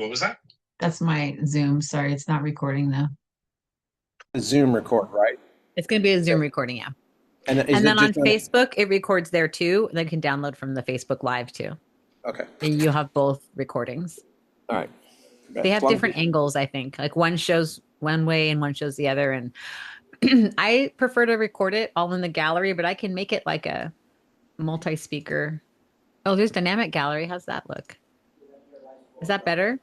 What was that? That's my Zoom. Sorry, it's not recording though. A Zoom record, right? It's going to be a Zoom Okay. recording, yeah. And is And it then on just on? Facebook, it records there too. They can download from the Facebook Live too. Okay. And you'll have both recordings. All right. They have Plug different it. angles, I think. Like one shows one way and one shows the other. And I prefer to record it all in the gallery, but I can make it like a multi-speaker. Oh, there's dynamic gallery. How's that look? Is that better?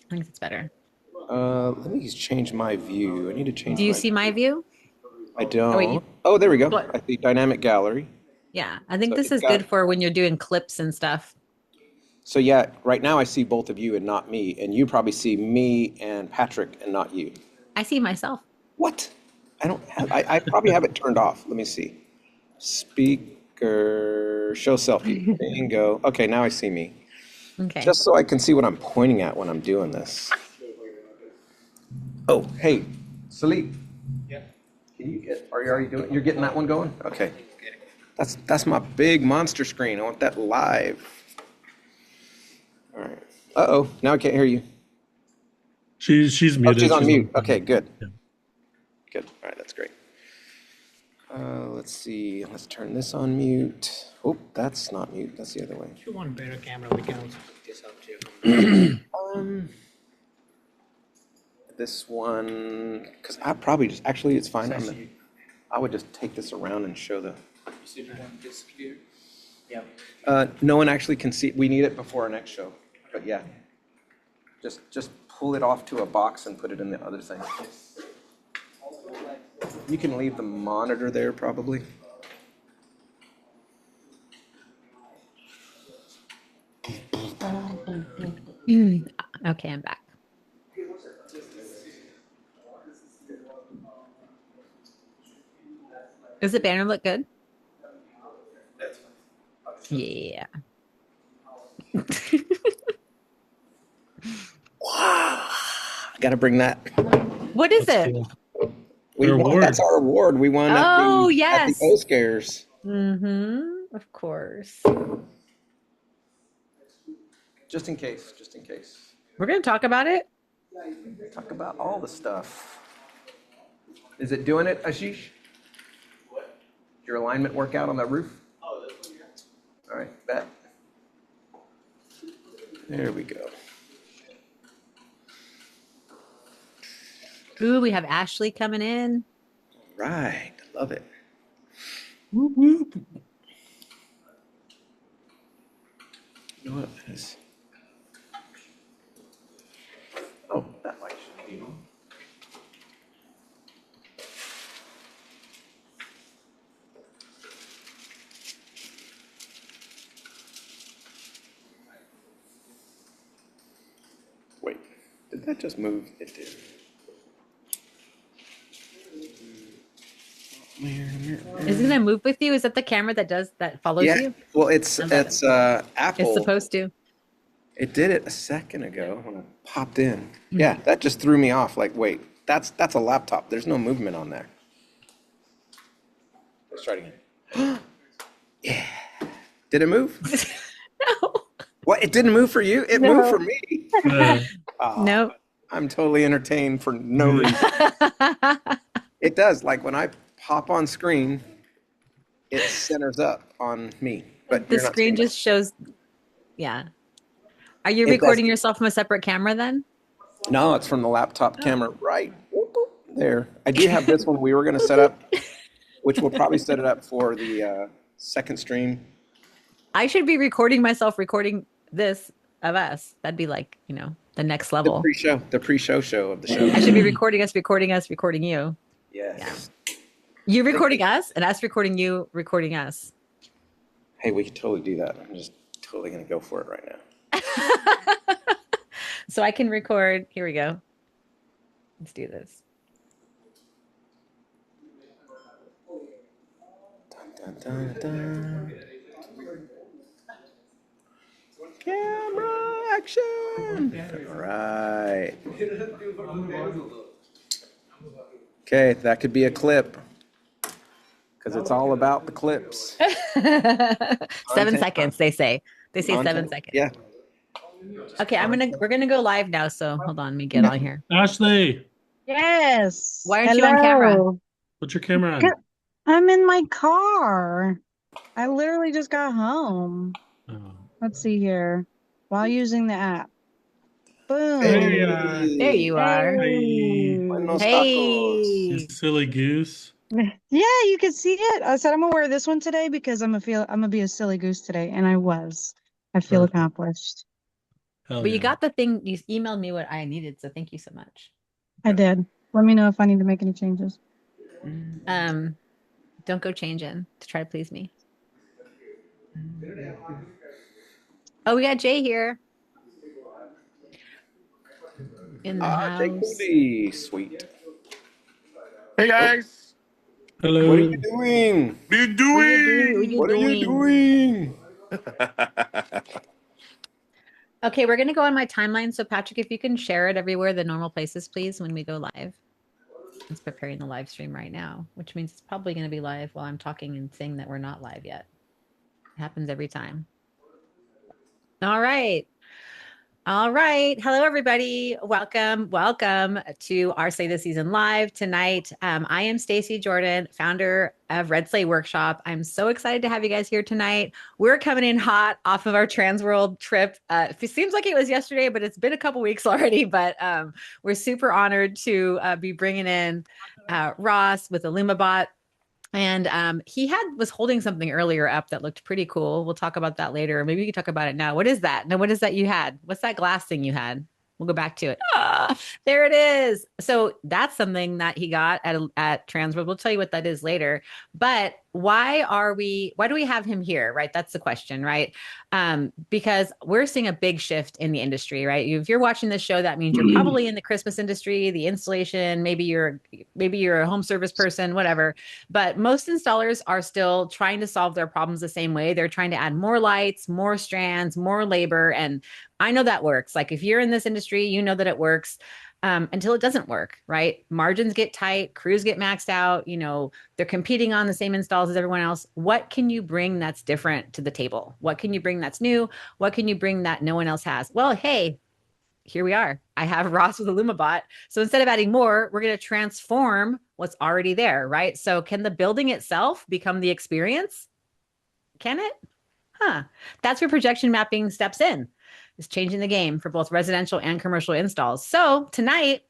I think it's better. Let me just change my view. I need to change Do you my. see my view? I Oh, wait, don't. Oh, there we go. what? I see dynamic gallery. Yeah, I think So this it's is got. good for when you're doing clips and stuff. So yeah, right now I see both of you and not me, and you probably see me and Patrick and not you. I see myself. What? I don't have. I probably have it turned off. Let me see. Speaker. Show selfie. Bingo. Okay, now I see me. Okay. Just so I can see what I'm pointing at when I'm doing this. Oh, hey, Salif. Yeah. Can you get? Are you already doing? You're getting that one going? Okay. That's my big monster screen. I want that live. All right. Uh-oh. Now I can't hear you. She's Oh, muted. she's on mute. Okay, good. Yeah. Good. All right, that's great. Let's see. Let's turn this on mute. Oh, that's not mute. That's the other way. If you want better camera, we can also pick this up too. This one, because I probably just actually it's fine. I would just take this around and show the. You sit it on this here. Yeah. No one actually can see. We need it before our next show. But yeah, just pull it off to a box and put it in the other thing. You can leave the monitor there probably. Okay, I'm back. Does the banner look good? Yeah. Wow. Got to bring that. What is That's it? cool. We Your won. award. That's our award. We won at Oh, the yes. Oscars. Mm-hmm. Of course. Just in case. Just in case. We're going to talk about it. Talk about all the stuff. Is it doing it, Ashish? What? Your alignment workout on the roof? Oh, this one, yeah. All right, bet. There we go. Ooh, we have Ashley coming in. Right, I love it. Whoop, whoop. You know what that is? Oh, that light should be on. Wait, did that just move? It did. Is it going to move with you? Is that the camera that follows Yeah, you? well, it's How's that? Apple. It's supposed to. It did it a second ago when I popped in. Yeah, that just threw me off. Like, wait, that's a laptop. There's no movement on there. Let's try it again. Yeah. Did it move? No. What? It didn't move for you? It moved for me. Oh, Nope. I'm totally entertained for no reason. It does. Like when I pop on screen, it centers up on me. But The you're not screen seeing just shows. Yeah. Are you It recording does. yourself from a separate camera then? that. No, it's from the laptop camera right there. I do have this one we were going to set up, which we'll probably set it up for the second stream. I should be recording myself recording this of us. That'd be like, the next The level. pre-show show of the show. I should be recording us, recording us, recording you. Yes. You recording us and us recording you, recording us. Hey, we could totally do that. I'm just totally going to go for it right now. So I can record. Here we go. Let's do this. Dun, dun, dun. Camera action. All right. Okay, that could be a clip because it's all about the clips. 7 seconds, they say. They say 7 Content. seconds. Yeah. Okay, we're gonna go live now. So hold on, let me get on here. Ashley, Yes. Why aren't you on camera? Hello. put your camera Good- on. I'm in my car. I literally just got home. Oh. Let's see here. While using the app. There Boom. you are. There you are. Hi, Buenos tacos. you Hey. silly goose. Yeah, you can see it. I said I'm gonna wear this one today because I'm gonna be a silly goose today, and I was. I feel Perfect. accomplished. Hell Well, you yeah. got the thing. You emailed me what I needed, so thank you so much. I did. Let me know if I need to make any changes. Um, don't go changing to try to please me. Oh, we got Jay here in the Jay house. Cody. Sweet. Hey guys, What are you Hello. doing? what are you What are you doing? What are doing? you What are you doing? doing? Okay, we're gonna go on my timeline. So Patrick, if you can share it everywhere, the normal places, please, when we go live. It's preparing the live stream right now, which means it's probably gonna be live while I'm talking and saying that we're not live yet. It happens every time. All right. All right. Hello, everybody. Welcome to our Say This Season Live tonight. I am Stacey Jordan, founder of Red Sleigh Workshop. I'm so excited to have you guys here tonight. We're coming in hot off of our Trans World trip. It seems like it was yesterday, but it's been a couple weeks already. But we're super honored to be bringing in Ross with Illumibot. And he was holding something earlier up that looked pretty cool. We'll talk about that later. Maybe we can talk about it now. What is that? Now, what is that you had? What's that glass thing you had? We'll go back to it. Ah, there it is. So that's something that he got at Transworld. We'll tell you what that is later. But why do we have him here? Right? That's the question, right? Because we're seeing a big shift in the industry, right? If you're watching this show, that means you're probably in the Christmas industry, the installation, maybe you're a home service person, whatever. But most installers are still trying to solve their problems the same way. They're trying to add more lights, more strands, more labor. And I know that works. Like if you're in this industry, you know that it works until it doesn't work, right? Margins get tight, crews get maxed out. They're competing on the same installs as everyone else. What can you bring that's different to the table? What can you bring that's new? What can you bring that no one else has? Well, hey, here we are. I have Ross with Illumibot. So instead of adding more, we're going to transform what's already there, right? So can the building itself become the experience? Can it? That's where projection mapping steps in. It's changing the game for both residential and commercial installs. So tonight,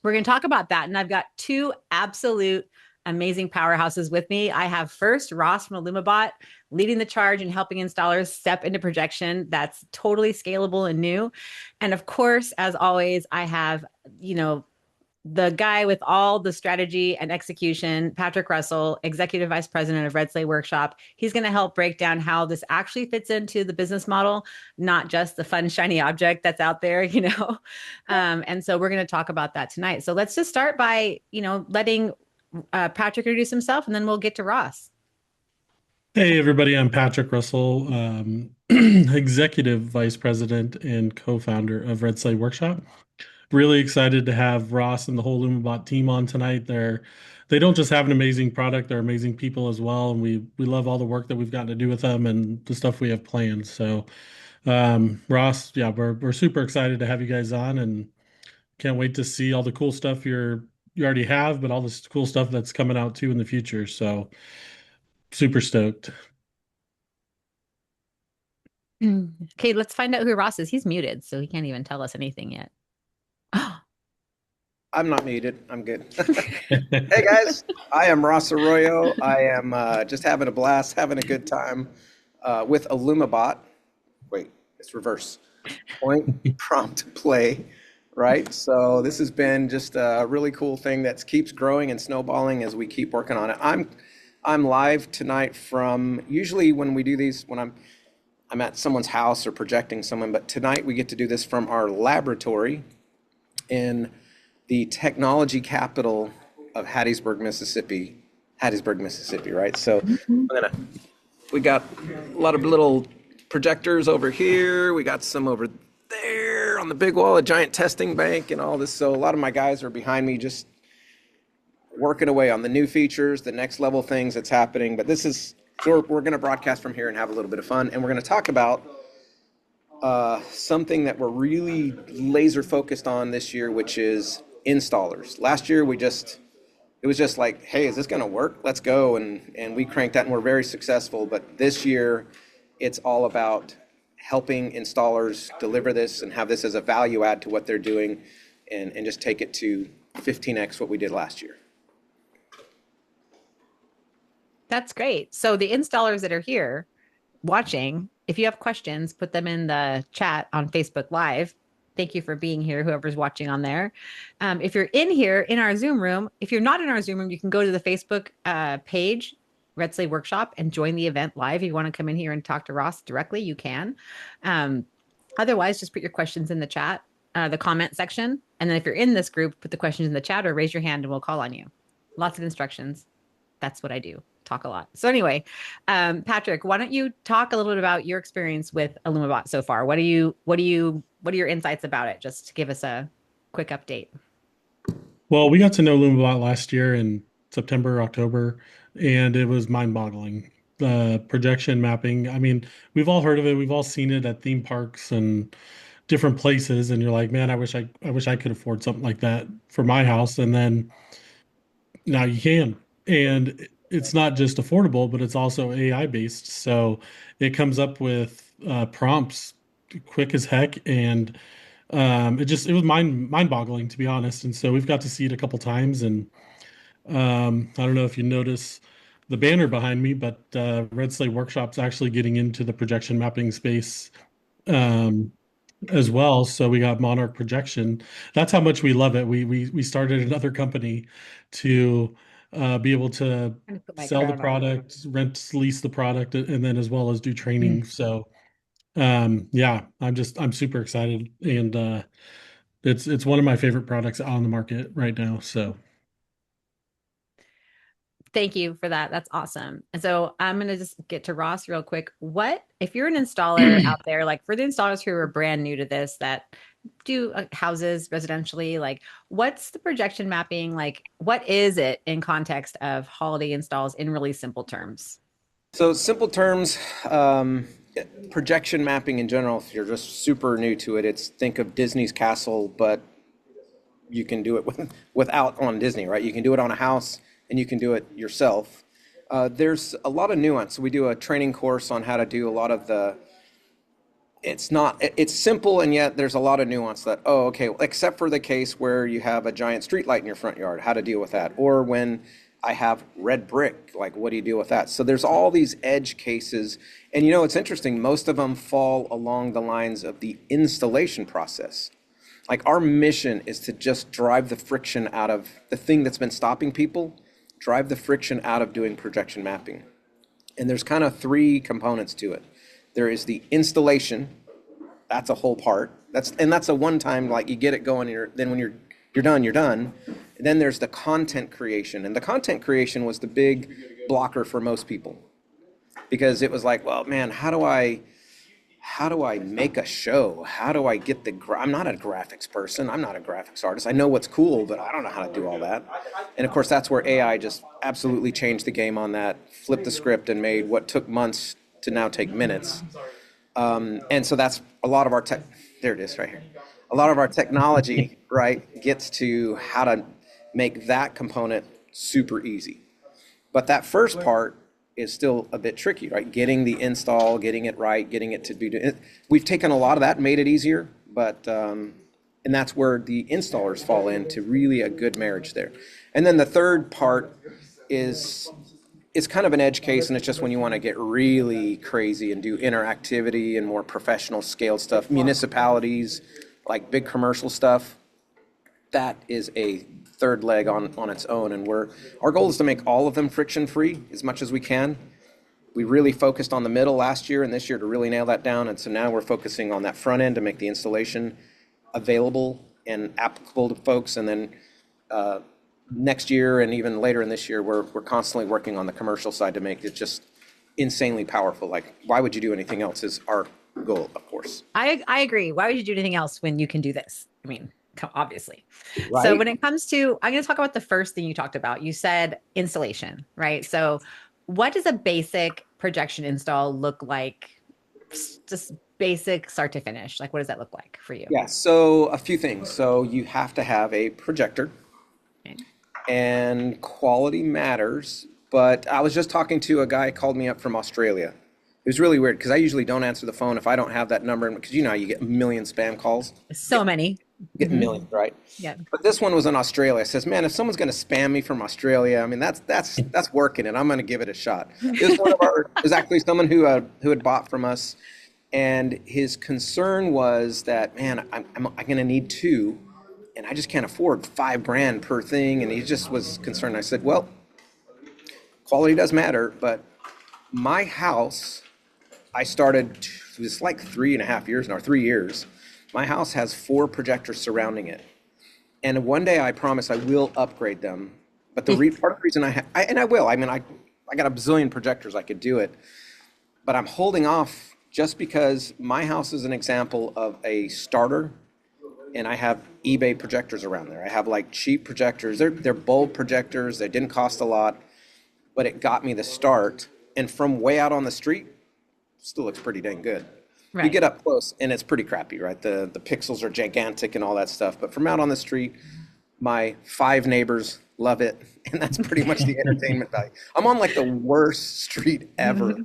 we're going to talk about that. And I've got two absolute amazing powerhouses with me. I have first Ross from Illumibot leading the charge and helping installers step into projection that's totally scalable and new. And of course, as always, I have, the guy with all the strategy and execution, Patrick Russell, Executive Vice President of Red Sleigh Workshop. He's going to help break down how this actually fits into the business model, not just the fun, shiny object that's out there, And so we're going to talk about that tonight. So let's just start by, letting Patrick introduce himself, and then we'll get to Ross. Hey, everybody. I'm Patrick Russell, Executive Vice President and co-founder of Red Sleigh Workshop. Really excited to have Ross and the whole Illumibot team on tonight. They don't just have an amazing product, they're amazing people as well. And we love all the work that we've gotten to do with them and the stuff we have planned. So Ross, yeah, we're super excited to have you guys on and can't wait to see all the cool stuff you already have, but all this cool stuff that's coming out too in the future. So super stoked. Okay, let's find out who Ross is. He's muted, so he can't even tell us anything yet. I'm not muted. I'm good. Hey guys, I am Ross Arroyo. I am just having a blast, having a good time with Illumibot. Wait, it's reverse. Point, prompt, play. Right. So this has been just a really cool thing that keeps growing and snowballing as we keep working on it. I'm live tonight from, usually when we do these, when I'm at someone's house or projecting someone, but tonight we get to do this from our laboratory in the technology capital of Hattiesburg, Mississippi, right? So we got a lot of little projectors over here. We got some over there on the big wall, a giant testing bank and all this. So a lot of my guys are behind me just working away on the new features, the next level things that's happening. But we're going to broadcast from here and have a little bit of fun. And we're going to talk about something that we're really laser focused on this year, which is installers. Last year, it was just like, hey, is this going to work? Let's go. And we cranked that and we're very successful. But this year, it's all about helping installers deliver this and have this as a value add to what they're doing and just take it to 15x what we did last year. That's great. So the installers that are here watching, if you have questions, put them in the chat on Facebook Live. Thank you for being here, whoever's watching on there. If you're in here in our Zoom room, if you're not in our Zoom room, you can go to the Facebook page, Red Sleigh Workshop, and join the event live. If you want to come in here and talk to Ross directly, you can. Otherwise, just put your questions in the chat, the comment section. And then if you're in this group, put the questions in the chat or raise your hand and we'll call on you. Lots of instructions. That's what I do. Talk a lot. So anyway, Patrick, why don't you talk a little bit about your experience with Illumibot so far? What are your insights about it? Just to give us a quick update. Well, we got to know Illumibot last year in September, October, and it was mind-boggling. The projection mapping. I mean, we've all heard of it. We've all seen it at theme parks and different places, and you're like, man, I wish I could afford something like that for my house. And then now you can. And it's not just affordable, but it's also AI based. So it comes up with prompts quick as heck, and it was mind boggling, to be honest. And so we've got to see it a couple times, and I don't know if you notice the banner behind me, but Red Sleigh Workshop's actually getting into the projection mapping space as well. So we got Monarch Projection. That's how much we love it. We started another company to be able to sell the product, lease the product, and then as well as do training. So yeah, I'm super excited, and it's one of my favorite products on the market right now. So thank you for that. That's awesome. And so I'm going to just get to Ross real quick. What, if you're an installer out there, like for the installers who are brand new to this, that do houses residentially, like what's the projection mapping? Like what is it in context of holiday installs in really simple terms? So simple terms, projection mapping in general, if you're just super new to it, it's think of Disney's castle, but you can do it without on Disney, right? You can do it on a house and you can do it yourself. There's a lot of nuance. We do a training course on how to do a lot of it's simple, and yet there's a lot of nuance that, okay, except for the case where you have a giant street light in your front yard, how to deal with that. Or when I have red brick, like what do you deal with that? So there's all these edge cases. And it's interesting, most of them fall along the lines of the installation process. Like our mission is to just drive the friction out of the thing that's been stopping people, drive the friction out of doing projection mapping. And there's kind of three components to it. There is the installation. That's a whole part. That's a one-time, like you get it going, then when you're done, you're done. And then there's the content creation. And the content creation was the big blocker for most people. Because it was like, well, man, how do I make a show? How do I get I'm not a graphics person. I'm not a graphics artist. I know what's cool, but I don't know how to do all that. And of course, that's where AI just absolutely changed the game on that, flipped the script and made what took months to now take minutes. And so that's a lot of our there it is right here. A lot of our technology, right, gets to how to make that component super easy. But that first part is still a bit tricky, right? Getting the install, getting it right, getting it to be. We've taken a lot of that, made it easier, but and that's where the installers fall into really a good marriage there. And then the third part is it's kind of an edge case, and it's just when you want to get really crazy and do interactivity and more professional scale stuff, municipalities, like big commercial stuff. That is a third leg on its own, and our goal is to make all of them friction free as much as we can. We really focused on the middle last year and this year to really nail that down, and so now we're focusing on that front end to make the installation available and applicable to folks, and then next year and even later in this year we're constantly working on the commercial side to make it just insanely powerful. Like, why would you do anything else is our goal, of course. I agree. Why would you do anything else when you can do this? I mean, obviously. Right. So when it comes to, I'm going to talk about the first thing you talked about. You said installation, right? So what does a basic projection install look like? Just basic start to finish? Like, what does that look like for you? Yeah, so a few things. So you have to have a projector, Okay. and quality matters. But I was just talking to a guy called me up from Australia. It was really weird because I usually don't answer the phone if I don't have that number, because you know how you get a million spam calls. So many. You get Mhm. millions, right? Yeah. But this one was in Australia. I says, man, if someone's going to spam me from Australia, I mean, that's working, and I'm going to give it a shot. It was one of our. It was actually someone who had bought from us, and his concern was that, man, I'm going to need two, and I just can't afford $5,000 per thing, and he just was concerned. I said, well, quality does matter, but my house, I started. It was like 3.5 years now, 3 years. My house has 4 projectors surrounding it. And one day I promise I will upgrade them. But part of the reason and I will, I mean, I got a bazillion projectors, I could do it. But I'm holding off just because my house is an example of a starter, and I have eBay projectors around there. I have like cheap projectors. They're bulb projectors. They didn't cost a lot, but it got me the start. And from way out on the street, still looks pretty dang good. You Right. get up close and it's pretty crappy, right? The pixels are gigantic and all that stuff. But from out on the street, my 5 neighbors love it, and that's pretty much the entertainment value. I'm on like the worst street ever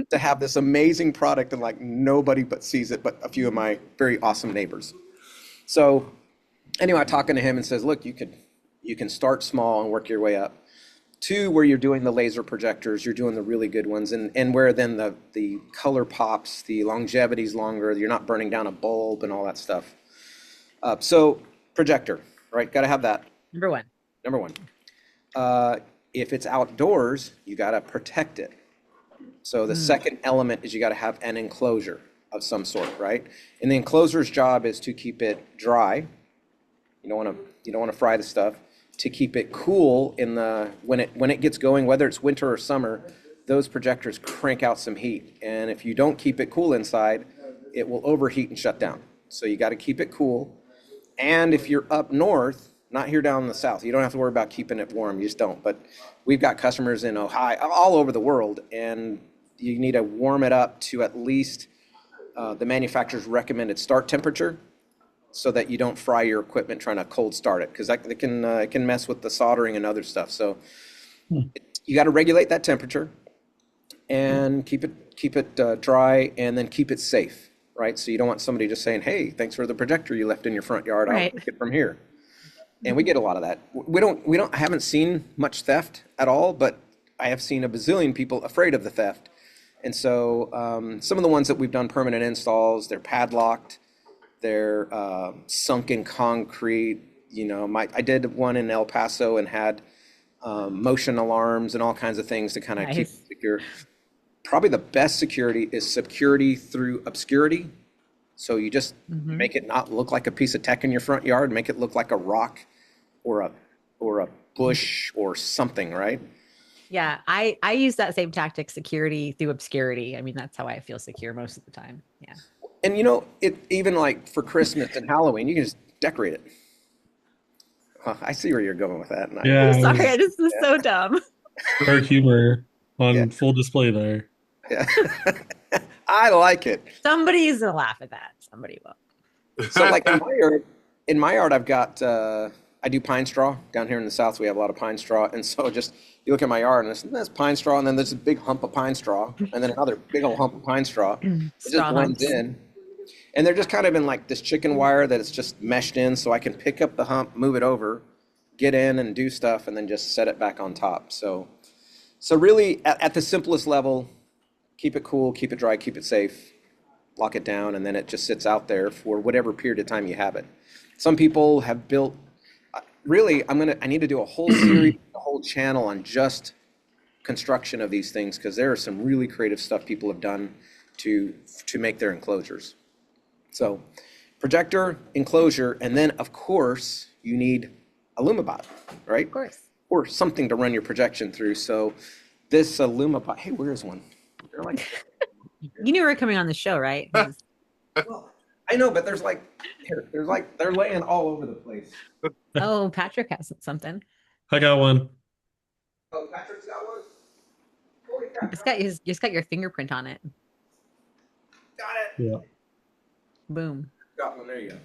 to have this amazing product, and like nobody but sees it, but a few of my very awesome neighbors. So anyway, talking to him and says, look, you can start small and work your way up. 2, where you're doing the laser projectors, you're doing the really good ones, and where then the color pops, the longevity's longer, you're not burning down a bulb and all that stuff. So projector, right? Got to have that. Number one. Number one. If it's outdoors, you got to protect it. So the second element is you got to have an enclosure of some sort, right? And the enclosure's job is to keep it dry. You don't want to fry the stuff. To keep it cool when it gets going, whether it's winter or summer, those projectors crank out some heat. And if you don't keep it cool inside, it will overheat and shut down. So you got to keep it cool. And if you're up north, not here down in the south, you don't have to worry about keeping it warm. You just don't. But we've got customers in Ohio, all over the world, and you need to warm it up to at least the manufacturer's recommended start temperature, so that you don't fry your equipment trying to cold start it, because it can mess with the soldering and other stuff. So you got to regulate that temperature and keep it dry, and then keep it safe, right? So you don't want somebody just saying, hey, thanks for the projector you left in your front yard. I'll Right. take it from here. And we get a lot of that. I haven't seen much theft at all, but I have seen a bazillion people afraid of the theft. And so some of the ones that we've done permanent installs, they're padlocked. They're sunk in concrete. You know, I did one in El Paso and had motion alarms and all kinds of things to kind of keep it secure. Probably the best security is security through obscurity. So you just make it not look like a piece of tech in your front yard, make it look like a rock or a bush or something, right? Yeah, I use that same tactic, security through obscurity. I mean, that's how I feel secure most of the time. Yeah. And you know, it even like for Christmas and Halloween, you can just decorate it. Huh, I see where you're going with that. And Yeah, I'm sorry, this is so dumb. dark humor on full display there. Yeah. I like it. Somebody's gonna laugh at that. Somebody will. So like in my yard, I've got, I do pine straw. Down here in the South, we have a lot of pine straw. And so just, you look at my yard and that's pine straw. And then there's a big hump of pine straw. And then another big old hump of pine straw. It just Straw blends humps. in. And they're just kind of in like this chicken wire that it's just meshed in. So I can pick up the hump, move it over, get in and do stuff, and then just set it back on top. So really at the simplest level, keep it cool, keep it dry, keep it safe, lock it down, and then it just sits out there for whatever period of time you have it. Some people have built, really, I need to do a whole series, a whole channel on just construction of these things, because there are some really creative stuff people have done to make their enclosures. So projector, enclosure, and then of course you need Illumibot, right? Of course. Or something to run your projection through. So this Illumibot, hey, where's one? They're like, You knew we were coming on the show, right? well, I know, but they're laying all over the place. Oh, Patrick has something. I got one. Oh, Patrick's got one? Holy crap. It's got your fingerprint on it. Got it. Yeah. Boom. Got one. There you go.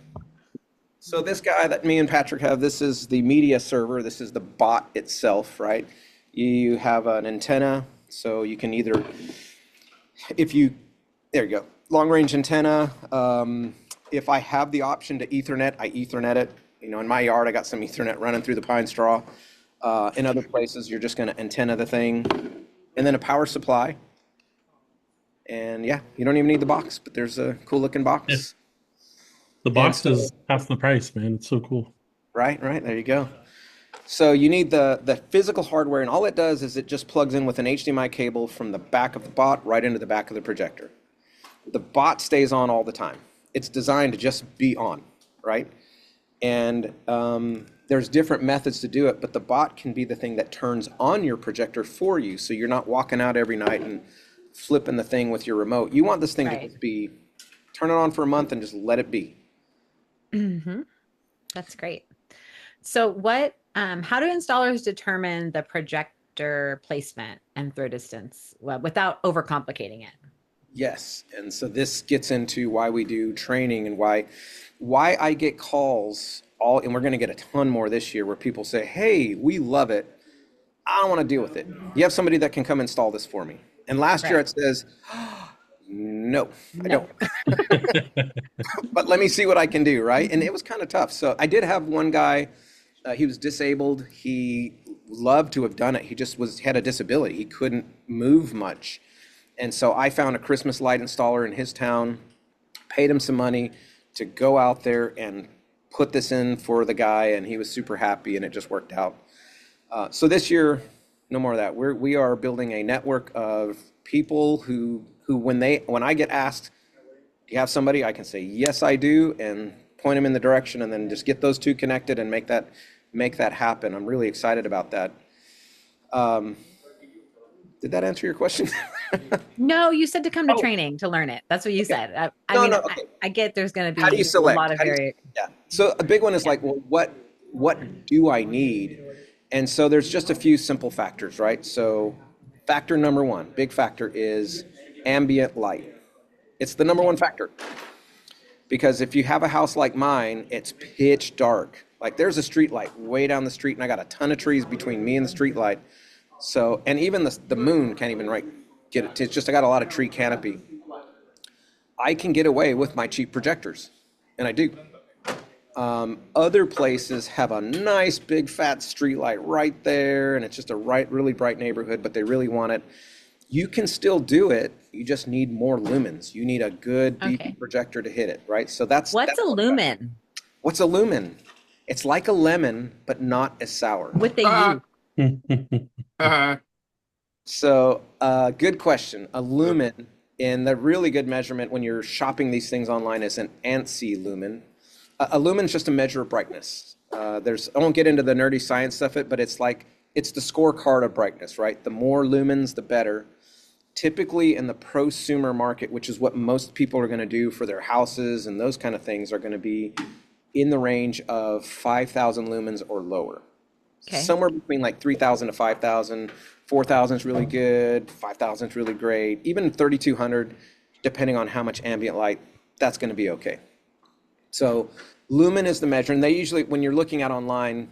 So this guy that me and Patrick have, this is the media server. This is the bot itself, right? You have an antenna, so you can either, there you go, long range antenna. If I have the option to Ethernet, I Ethernet it. You know, in my yard, I got some Ethernet running through the pine straw. In other places, you're just going to antenna the thing, and then a power supply. And yeah, you don't even need the box, but there's a cool looking box. Yeah. The box is half the price, man. It's so cool. Right. There you go. So you need the physical hardware, and all it does is it just plugs in with an HDMI cable from the back of the bot right into the back of the projector. The bot stays on all the time. It's designed to just be on, right? And there's different methods to do it, but the bot can be the thing that turns on your projector for you, so you're not walking out every night and flipping the thing with your remote. You want this thing to just be, turn it on for a month and just let it be. Mm-hmm. That's great. So how do installers determine the projector placement and throw distance without overcomplicating it? Yes, and so this gets into why we do training and why I get calls and we're going to get a ton more this year where people say, hey, we love it. I don't want to deal with it. You have somebody that can come install this for me. And last year it says, no, I don't. But let me see what I can do, right? And it was kind of tough. So I did have one guy, he was disabled. He loved to have done it. He just had a disability. He couldn't move much. And so I found a Christmas light installer in his town, paid him some money to go out there and put this in for the guy, and he was super happy, and it just worked out. So this year, no more of that. We are building a network of people who when I get asked, do you have somebody, I can say, yes, I do, and point them in the direction, and then just get those two connected and make that happen. I'm really excited about that. Did that answer your question? No, you said to come to training to learn it. That's what you said. I get there's going to be How do you select? A lot of Yeah. So a big one is like, well, what do I need? And so there's just a few simple factors, right? So factor number one, big factor is ambient light. It's the number one factor. Because if you have a house like mine, it's pitch dark. Like there's a street light way down the street, and I got a ton of trees between me and the street light. So, and even the moon can't even get it. It's just I got a lot of tree canopy. I can get away with my cheap projectors, and I do. Other places have a nice big fat street light right there, and it's just a really bright neighborhood, but they really want it. You can still do it. You just need more lumens. You need a good deep projector to hit it, right? So what's a lumen? What's a lumen? It's like a lemon, but not as sour. What they use. So, good question. A lumen, and the really good measurement when you're shopping these things online is an ANSI lumen. A lumen is just a measure of brightness. I won't get into the nerdy science stuff, but it's the scorecard of brightness, right? The more lumens, the better. Typically in the prosumer market, which is what most people are going to do for their houses and those kind of things, are going to be in the range of 5,000 lumens or lower. Okay. Somewhere between like 3,000 to 5,000. 4,000 is really good. 5,000 is really great. Even 3,200, depending on how much ambient light, that's going to be okay. So lumen is the measure. And they usually, when you're looking at online,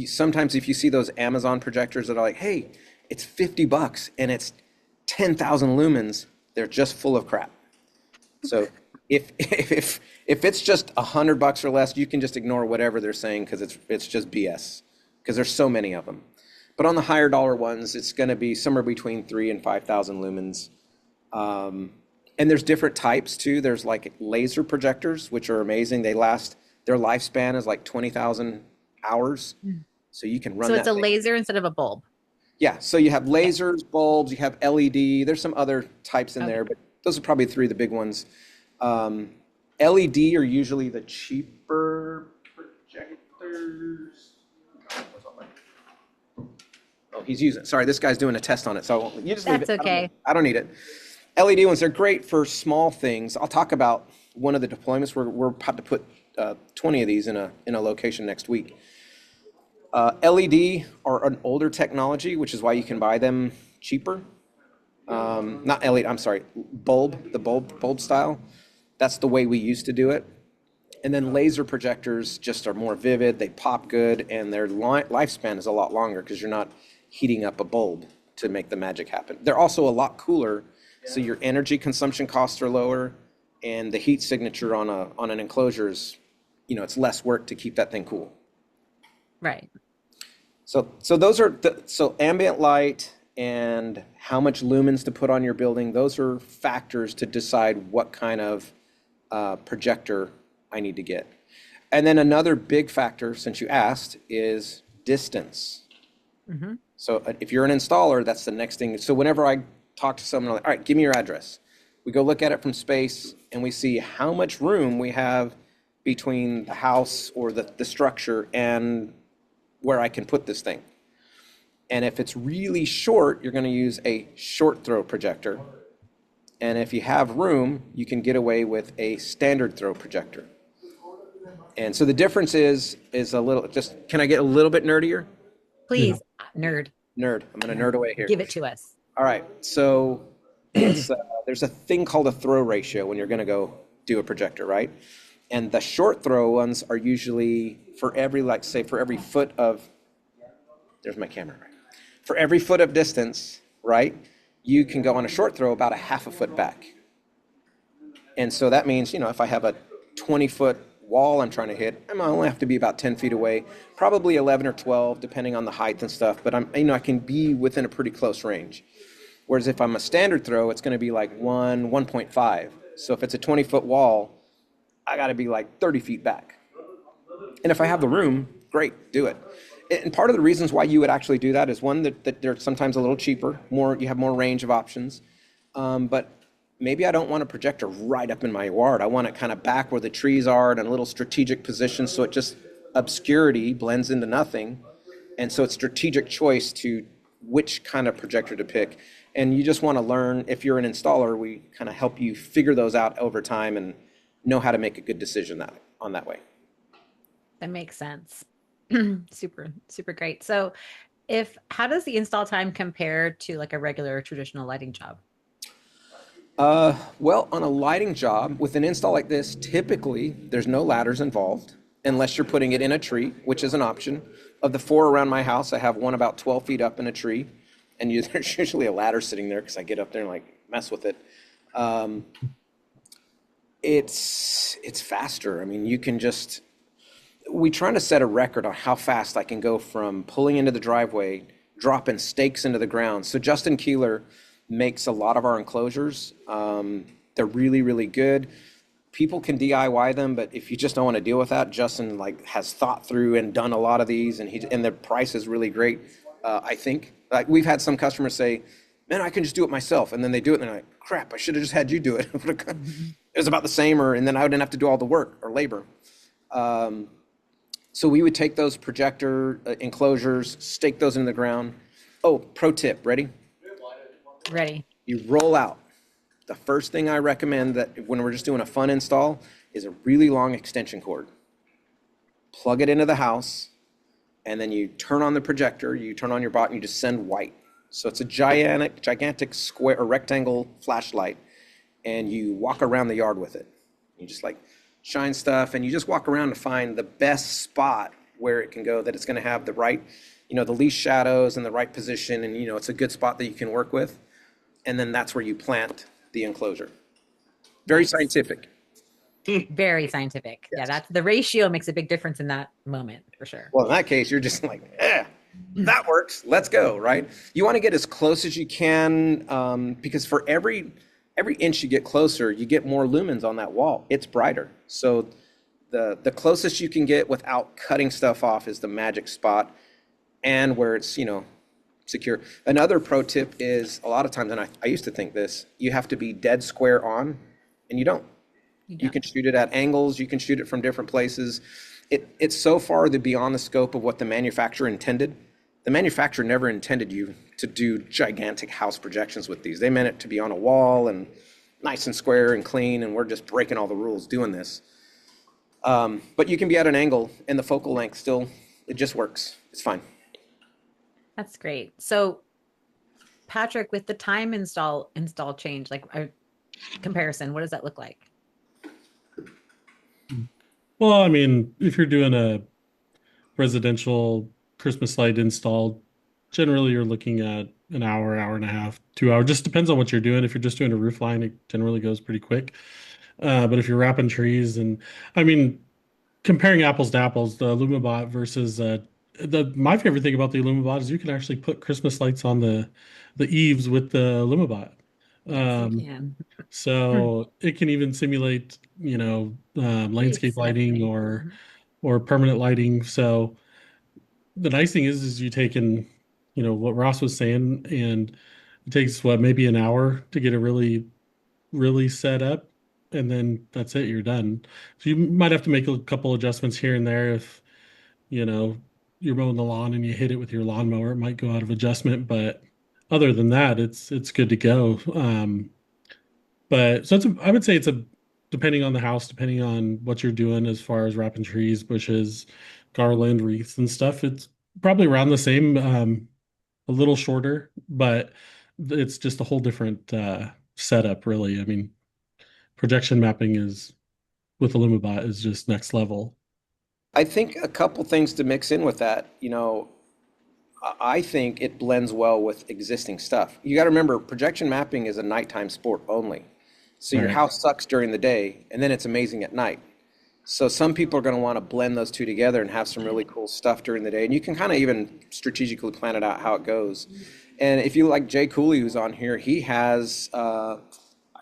sometimes if you see those Amazon projectors that are like, hey, it's $50 and it's 10,000 lumens, they're just full of crap. So if it's just $100 or less, you can just ignore whatever they're saying because it's just BS. Because there's so many of them. But on the higher dollar ones, it's going to be somewhere between 3,000 and 5,000 lumens. And there's different types too. There's like laser projectors, which are amazing. Their lifespan is like 20,000 hours. So you can run that. So it's a laser instead of a bulb. Yeah. So you have lasers, bulbs, you have LED. There's some other types in there, but those are probably three of the big ones. LED are usually the cheaper projectors. Oh, he's using it. Sorry, this guy's doing a test on it. So you just leave it. That's okay. I don't need it. LED ones are great for small things. I'll talk about one of the deployments. We're about to put 20 of these in a location next week. LED are an older technology, which is why you can buy them cheaper. Not LED, I'm sorry, bulb style. That's the way we used to do it. And then laser projectors just are more vivid, they pop good, and their lifespan is a lot longer because you're not heating up a bulb to make the magic happen. They're also a lot cooler, so your energy consumption costs are lower, and the heat signature on an enclosure is, it's less work to keep that thing cool. Right. So those are so ambient light and how much lumens to put on your building. Those are factors to decide what kind of projector I need to get. And then another big factor, since you asked, is distance. Mm-hmm. So if you're an installer, that's the next thing. So whenever I talk to someone, I'm like, all right, give me your address. We go look at it from space and we see how much room we have between the house or the structure and where I can put this thing. And if it's really short, you're going to use a short throw projector. And if you have room, you can get away with a standard throw projector. And so the difference is a little, can I get a little bit nerdier? Please, nerd. Nerd. I'm going to nerd away here. Give it to us. All right. So it's, there's a thing called a throw ratio when you're going to go do a projector, right? And the short throw ones are usually for every, for every foot of, there's my camera. For every foot of distance, right, you can go on a short throw about a half a foot back. And so that means, if I have a 20-foot wall I'm trying to hit, I only have to be about 10 feet away, probably 11 or 12, depending on the height and stuff. But I can be within a pretty close range. Whereas if I'm a standard throw, it's going to be like 1.5. So if it's a 20-foot wall, I got to be like 30 feet back. And if I have the room, great, do it. And part of the reasons why you would actually do that is one, that they're sometimes a little cheaper, you have more range of options. But maybe I don't want a projector right up in my yard. I want it kind of back where the trees are in a little strategic position, so it just obscurity blends into nothing. And so it's strategic choice to which kind of projector to pick. And you just want to learn, if you're an installer, we kind of help you figure those out over time and know how to make a good decision on that way. That makes sense. Super, super great. So how does the install time compare to like a regular traditional lighting job? Well, on a lighting job, with an install like this, typically there's no ladders involved unless you're putting it in a tree, which is an option. Of the 4 around my house, I have one about 12 feet up in a tree, and there's usually a ladder sitting there because I get up there and like mess with it. It's faster. I mean, we trying to set a record on how fast I can go from pulling into the driveway, dropping stakes into the ground. So Justin Keeler makes a lot of our enclosures. They're really, really good. People can DIY them, but if you just don't want to deal with that, Justin has thought through and done a lot of these, and the price is really great. I think we've had some customers say, "Man, I can just do it myself," and then they do it, and they're like, "Crap, I should have just had you do it." It was about the same, and then I wouldn't have to do all the work or labor. So we would take those projector enclosures, stake those in the ground. Oh, pro tip, ready? Ready. You roll out. The first thing I recommend that when we're just doing a fun install is a really long extension cord. Plug it into the house, and then you turn on the projector, you turn on your bot, and you just send white. So it's a gigantic square or rectangle flashlight, and you walk around the yard with it. You just shine stuff, and you just walk around to find the best spot where it can go, that it's going to have the right, the least shadows and the right position, and it's a good spot that you can work with. And then that's where you plant the enclosure. Very scientific. Very scientific. Yes. Yeah, that's the ratio makes a big difference in that moment for sure. Well, in that case, you're just like, that works. Let's go, right? You want to get as close as you can, because for every inch you get closer, you get more lumens on that wall. It's brighter. So the closest you can get without cutting stuff off is the magic spot, and where it's, secure. Another pro tip is, a lot of times, and I used to think this, you have to be dead square on, and you don't. You can shoot it at angles. You can shoot it from different places. It's so far beyond the scope of what the manufacturer intended. The manufacturer never intended you to do gigantic house projections with these. They meant it to be on a wall and nice and square and clean, and we're just breaking all the rules doing this. But you can be at an angle, and the focal length still, it just works. It's fine. That's great. So Patrick, with the time install change, comparison, what does that look like? Well, I mean, if you're doing a residential Christmas light install, generally you're looking at an hour, hour and a half, 2 hours. Just depends on what you're doing. If you're just doing a roof line, it generally goes pretty quick. But if you're wrapping trees and I mean, comparing apples to apples, the Illumibot versus the my favorite thing about the Illumibot is you can actually put Christmas lights on the eaves with the Illumibot. Yes, you Um, can. so it can even simulate, It's landscape so lighting pretty. or permanent lighting. So the nice thing is you take in, what Ross was saying, and it takes what maybe an hour to get it really, really set up, and then that's it, you're done. So you might have to make a couple adjustments here and there if, you know, you're mowing the lawn and you hit it with your lawnmower, it might go out of adjustment, but other than that, it's good to go. But so I would say it's a depending on the house, depending on what you're doing as far as wrapping trees, bushes, garland, wreaths, and stuff. It's probably around the same, a little shorter, but it's just a whole different setup, really. I mean, projection mapping is with Illumibot is just next level. I think a couple things to mix in with that. I think it blends well with existing stuff. You got to remember, projection mapping is a nighttime sport only. So your Right. house sucks during the day, and then it's amazing at night. So some people are going to want to blend those two together and have some really cool stuff during the day. And you can kind of even strategically plan it out how it goes. And if you like Jay Cooley, who's on here, he has, I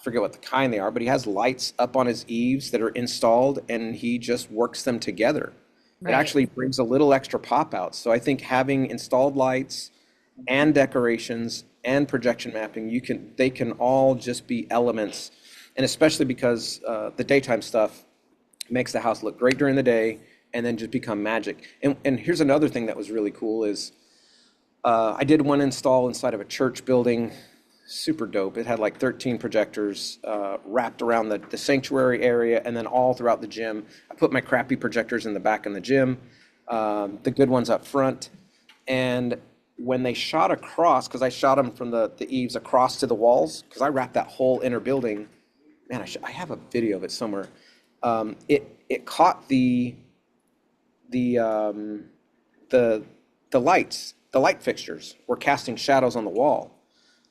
forget what the kind they are, but he has lights up on his eaves that are installed and he just works them together. It Right. actually brings a little extra pop out. So I think having installed lights and decorations and projection mapping, they can all just be elements. And especially because the daytime stuff makes the house look great during the day and then just become magic. And here's another thing that was really cool is I did one install inside of a church building, super dope. It had like 13 projectors wrapped around the sanctuary area and then all throughout the gym. I put my crappy projectors in the back in the gym, the good ones up front. And when they shot across, because I shot them from the eaves across to the walls, because I wrapped that whole inner building. Man, I have a video of it somewhere. It caught the um, the the light fixtures were casting shadows on the wall,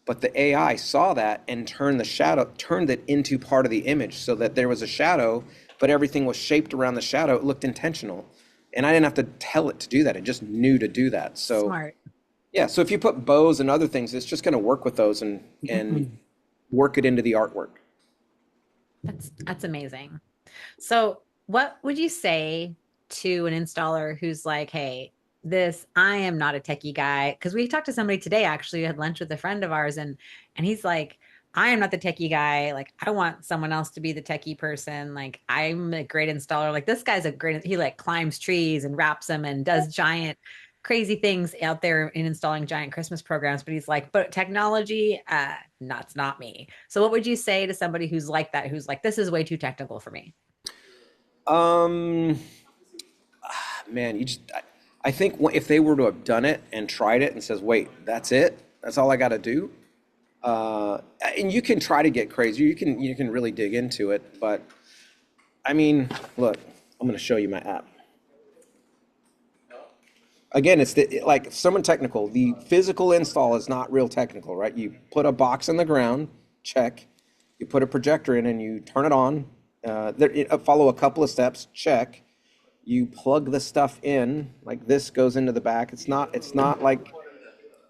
but the AI saw that and turned it into part of the image so that there was a shadow, but everything was shaped around the shadow. It looked intentional, and I didn't have to tell it to do that. It just knew to do that. So Smart. yeah, so if you put bows and other things, it's just going to work with those and work it into the artwork. That's amazing. So, what would you say to an installer who's like, "Hey, I am not a techie guy." Because we talked to somebody today, actually, we had lunch with a friend of ours, and he's like, "I am not the techie guy. Like, I want someone else to be the techie person. Like, I'm a great installer. Like, this guy's a great. He like climbs trees and wraps them and does giant." Crazy things out there in installing giant Christmas programs, but he's like, but technology, that's not me. So what would you say to somebody who's like that, who's like, this is way too technical for me? Um, Man, I think if they were to have done it and tried it and says, wait, that's it? That's all I got to do? And you can try to get crazy. You can really dig into it. But I mean, look, I'm going to show you my app. Again, like someone technical. The physical install is not real technical, right? You put a box in the ground, check. You put a projector in and you turn it on. Follow a couple of steps, check. You plug the stuff in, like this goes into the back. It's not like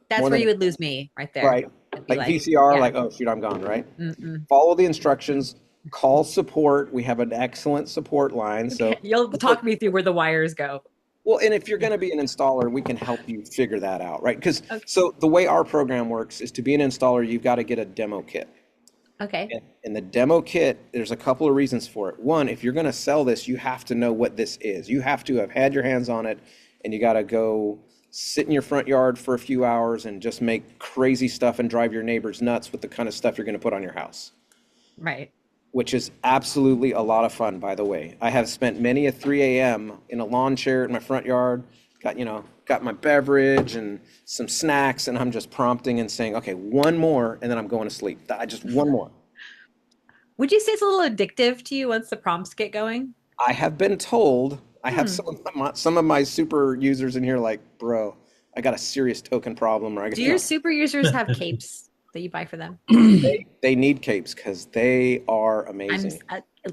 That's one where of you would lose me right there. right, I'd be like like, VCR, yeah, like, oh shoot, I'm gone, right? mm-mm. Follow the instructions, call support. We have an excellent support line. So You'll talk me through where the wires go. well, and if you're going to be an installer, we can help you figure that out, right? Because Okay. so the way our program works is to be an installer, you've got to get a demo kit. Okay. And in the demo kit, there's a couple of reasons for it. One, if you're going to sell this, you have to know what this is. You have to have had your hands on it, and you got to go sit in your front yard for a few hours and just make crazy stuff and drive your neighbors nuts with the kind of stuff you're going to put on your house, Right. which is absolutely a lot of fun, by the way. I have spent many a 3 a.m. in a lawn chair in my front yard, got my beverage and some snacks, and I'm just prompting and saying, okay, one more, and then I'm going to sleep. Just one more. Would you say it's a little addictive to you once the prompts get going? I have been told, I have some of my super users in here like, bro, I got a serious token problem, or I got, Do you your know, super users have capes that you buy for them? they need capes because they are amazing.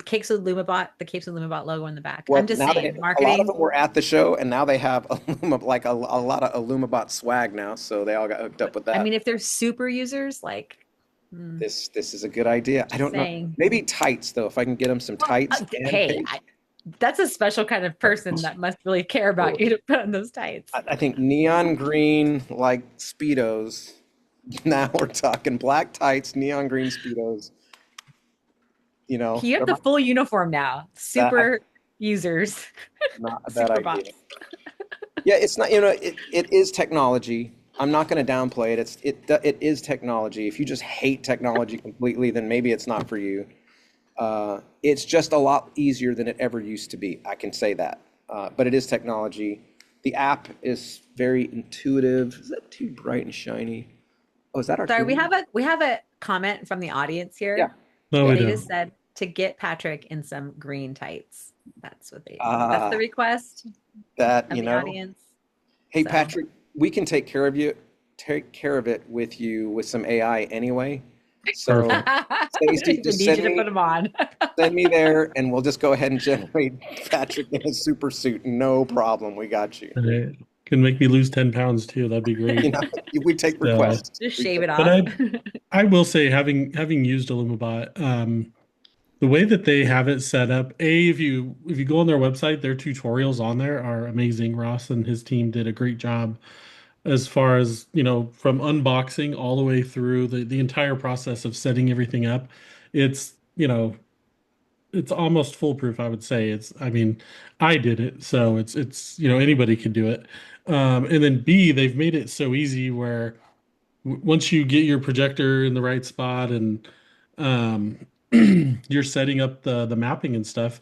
Cakes with Lumibot, the Capes with Lumibot logo on the back. Well, I'm just now saying, a lot of marketing. them were at the show, and now they have like a lot of Illumibot swag now, so they all got hooked up with that. I mean, if they're super users, like, This is a good idea. I don't know. saying. Maybe tights though, if I can get them some tights. And Hey, capes. that's a special kind of person that must really care about you to put on those tights. I think neon green like Speedos. Now we're talking black tights, neon green Speedos. You know, You have the full uniform now. Super users. not a bad Super idea. bots. Yeah, it's not, you know, it is technology. I'm not going to downplay it. It is technology. If you just hate technology completely, then maybe it's not for you. It's just a lot easier than it ever used to be. I can say that. But it is technology. The app is very intuitive. Is that too bright and shiny? Oh, is that our Sorry, TV? we have a comment from the audience here. Yeah. No, we They don't. just said to get Patrick in some green tights. That's what that's the request That, of you the know. audience. Hey, So- Patrick, we can take care of it with you with some AI anyway. So Stacey, I just need you to put them on. send me there, and we'll just go ahead and generate Patrick in a super suit. No problem. We got you. It can make me lose 10 pounds too. That'd be great. You know, we take So- requests. Just We shave it take- off. But I will say, having used Illumibot, the way that they have it set up, if you go on their website, their tutorials on there are amazing. Ross and his team did a great job as far as, you know, from unboxing all the way through the entire process of setting everything up. It's, you know, it's almost foolproof, I would say. I mean, I did it, so it's you know, anybody can do it. And then B, they've made it so easy where once you get your projector in the right spot and um, you're setting up the mapping and stuff.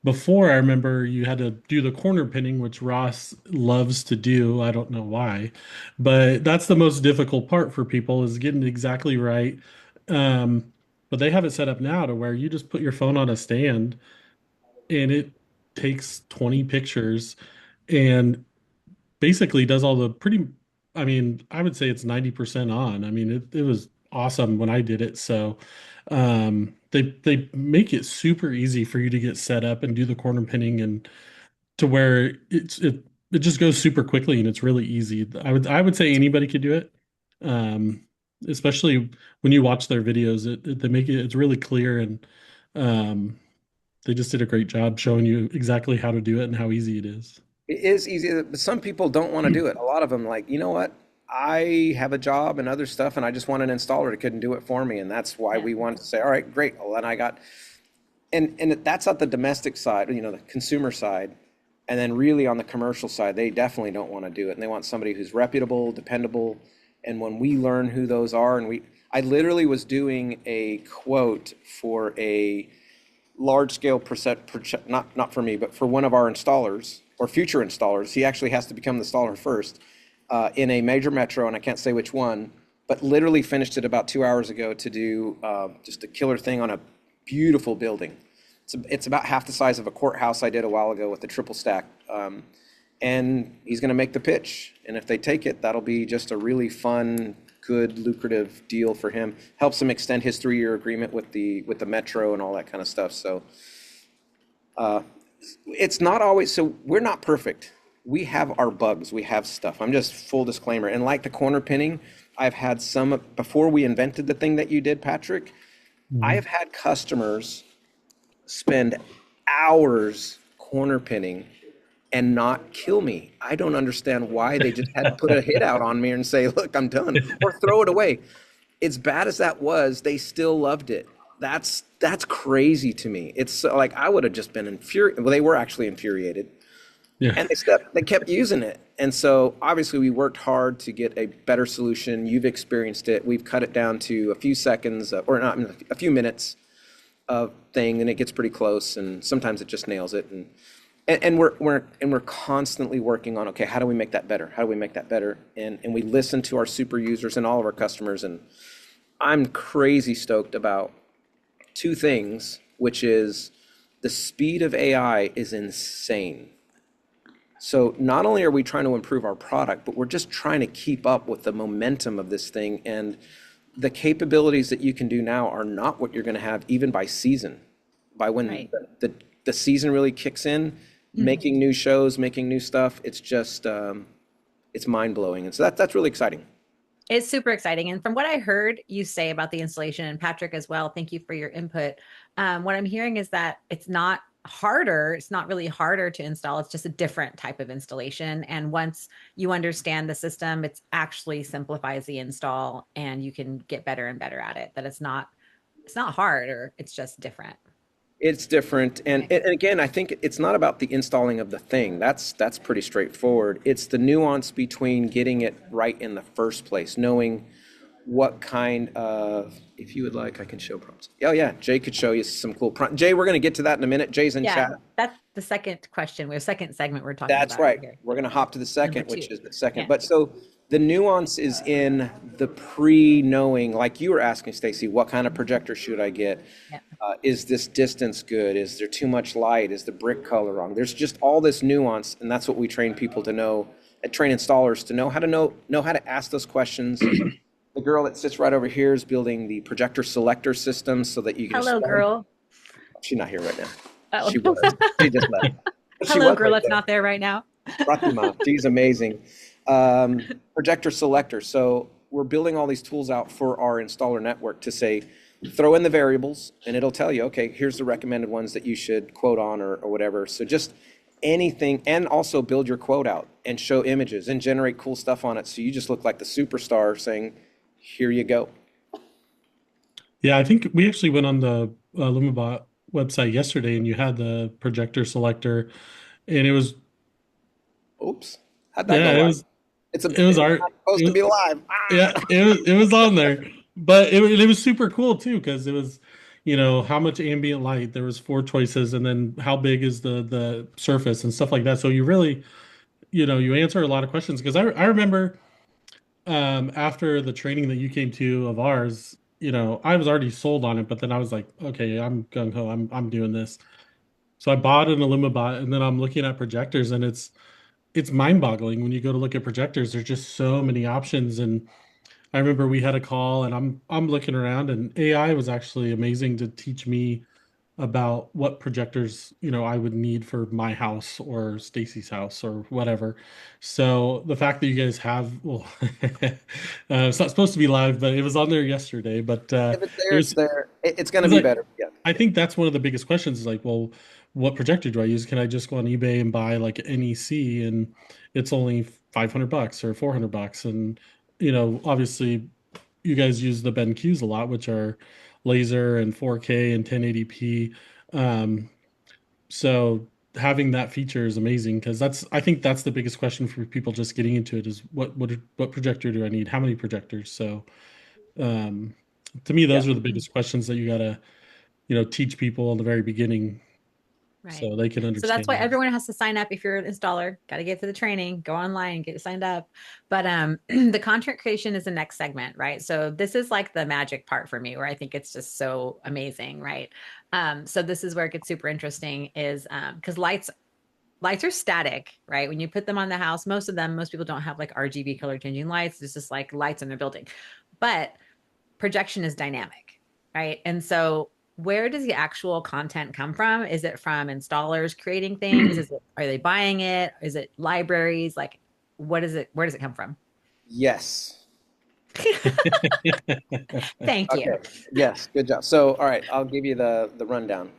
Before, I remember you had to do the corner pinning, which Ross loves to do. I don't know why, but that's the most difficult part for people is getting it exactly right. But they have it set up now to where you just put your phone on a stand and it takes 20 pictures and basically does all the pretty, I mean, I would say it's 90% on. I mean, it was awesome when I did it. So they make it super easy for you to get set up and do the corner pinning and to where it just goes super quickly and it's really easy. I would say anybody could do it. Especially when you watch their videos, they make it's really clear and um they just did a great job showing you exactly how to do it and how easy it is. It is easy, but some people don't want to do it. A lot of them like, you know what? I have a job and other stuff, and I just want an installer that couldn't do it for me. And that's why we want to say, all right, great. Well, then I got, and that's at the domestic side, you know, the consumer side. And then really on the commercial side, they definitely don't want to do it. And they want somebody who's reputable, dependable. And when we learn who those are, I literally was doing a quote for a large scale not for me, but for one of our installers or future installers. He actually has to become the installer first in a major metro, and I can't say which one, but literally finished it about 2 hours ago to do just a killer thing on a beautiful building. It's about half the size of a courthouse I did a while ago with the triple stack. And he's going to make the pitch. And if they take it, that'll be just a really fun, good, lucrative deal for him. Helps him extend his 3-year agreement with the metro and all that kind of stuff. So it's not always, so we're not perfect. We have our bugs, we have stuff. I'm just full disclaimer. And like the corner pinning, I've had some, before we invented the thing that you did, Patrick, I have had customers spend hours corner pinning and not kill me. I don't understand why. They just had to put a hit out on me and say, look, I'm done, or throw it away. As bad as that was, they still loved it. That's crazy to me. It's like I would have just been infuriated. Well, they were actually infuriated. Yeah. And they kept using it. And so obviously we worked hard to get a better solution. You've experienced it. We've cut it down to a few seconds or not, a few minutes of thing, and it gets pretty close. And sometimes it just nails it. And we're constantly working on, okay, how do we make that better? How do we make that better? And we listen to our super users and all of our customers. And I'm crazy stoked about two things, which is the speed of AI is insane. So not only are we trying to improve our product, but we're just trying to keep up with the momentum of this thing. And the capabilities that you can do now are not what you're going to have even by season. By when Right. the season really kicks in, making new shows, making new stuff, it's just it's mind-blowing. And so that's really exciting. It's super exciting. And from what I heard you say about the installation, and Patrick as well, thank you for your input. What I'm hearing is that it's not harder. It's not really harder to install. It's just a different type of installation. And once you understand the system, it actually simplifies the install and you can get better and better at it. That it's not harder. It's just different. It's different. And again, I think it's not about the installing of the thing. That's pretty straightforward. It's the nuance between getting it right in the first place, knowing what kind of, if you would like, I can show prompts. Oh yeah, Jay could show you some cool prompts. Jay, we're going to get to that in a minute. Jay's in chat. That's the second question. We're second segment we're talking That's about. right. Here. We're going to hop to the second, Number which two. is the second. Yeah. But so the nuance is in the pre-knowing, like you were asking, Stacey, what kind of projector should I get? Yeah. Is this distance good? Is there too much light? Is the brick color wrong? There's just all this nuance, and that's what we train people to know, train installers to know how to ask those questions. The girl that sits right over here is building the projector selector system so that you can. Hello, girl. She's not here right now. Oh. She was. She just left. But she Hello, was girl. right That's there. not there right now. Pratima, she's amazing. Projector selector. So we're building all these tools out for our installer network to say, throw in the variables and it'll tell you, okay, here's the recommended ones that you should quote on or whatever. So just anything, and also build your quote out and show images and generate cool stuff on it. So you just look like the superstar saying, here you go. Yeah, I think we actually went on the Illumibot website yesterday, and you had the projector selector, and it was Oops. How'd that go it live? was It's art. not supposed to be live. Yeah, it was on there, but it was super cool too because it was, how much ambient light. There was 4 choices, and then how big is the surface and stuff like that. So you really, you answer a lot of questions because I remember after the training that you came to of ours, I was already sold on it, but then I was like, okay, I'm gung ho, I'm doing this. So I bought an Illumibot, and then I'm looking at projectors, and it's mind-boggling when you go to look at projectors. There's just so many options. And I remember we had a call, and I'm looking around, and AI was actually amazing to teach me about what projectors I would need for my house or Stacy's house or whatever. So the fact that you guys have, well, it's not supposed to be live, but it was on there yesterday. But If it's there, it's there. It's going to be better. Yeah. I think that's one of the biggest questions is like, well, what projector do I use? Can I just go on eBay and buy like an NEC and it's only $500 or $400? And, obviously you guys use the BenQs a lot, which are laser and 4K and 1080p. So having that feature is amazing because I think that's the biggest question for people just getting into it is what projector do I need? How many projectors? So to me, those are the biggest questions that you gotta, teach people in the very beginning. Right. So they can understand. So that's why that. everyone has to sign up. If you're an installer, got to get to the training, go online, get signed up. But the content creation is the next segment, right? So this is like the magic part for me, where I think it's just so amazing, right? So this is where it gets super interesting, is because lights are static, right? When you put them on the house, most people don't have like RGB color changing lights. It's just like lights in their building, but projection is dynamic, right? And so where does the actual content come from? Is it from installers creating things? Are they buying it? Is it libraries? Like, what is it? Where does it come from? Yes. Thank you. Okay. Yes. Good job. So, all right, I'll give you the rundown.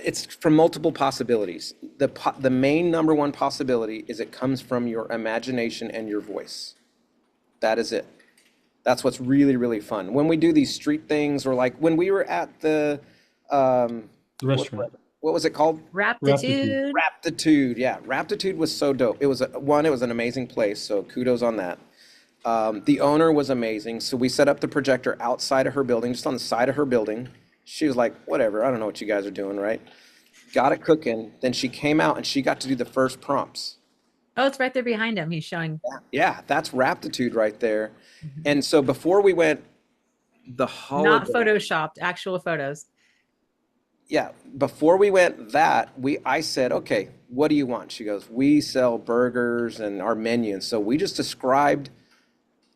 It's from multiple possibilities. The main number one possibility is it comes from your imagination and your voice. That is it. That's what's really, really fun. When we do these street things, or like when we were at the restaurant. What was it called? Raptitude. Raptitude. Yeah, Raptitude was so dope. It was it was an amazing place. So kudos on that. The owner was amazing. So we set up the projector outside of her building, just on the side of her building. She was like, whatever, I don't know what you guys are doing, right? Got it cooking. Then she came out and she got to do the first prompts. Oh, it's right there behind him. He's showing. Yeah, that's Raptitude right there. And so before we went, the holiday. Not photoshopped, actual photos. yeah, before we went that, I said, okay, what do you want? She goes, we sell burgers and our menu. And so we just described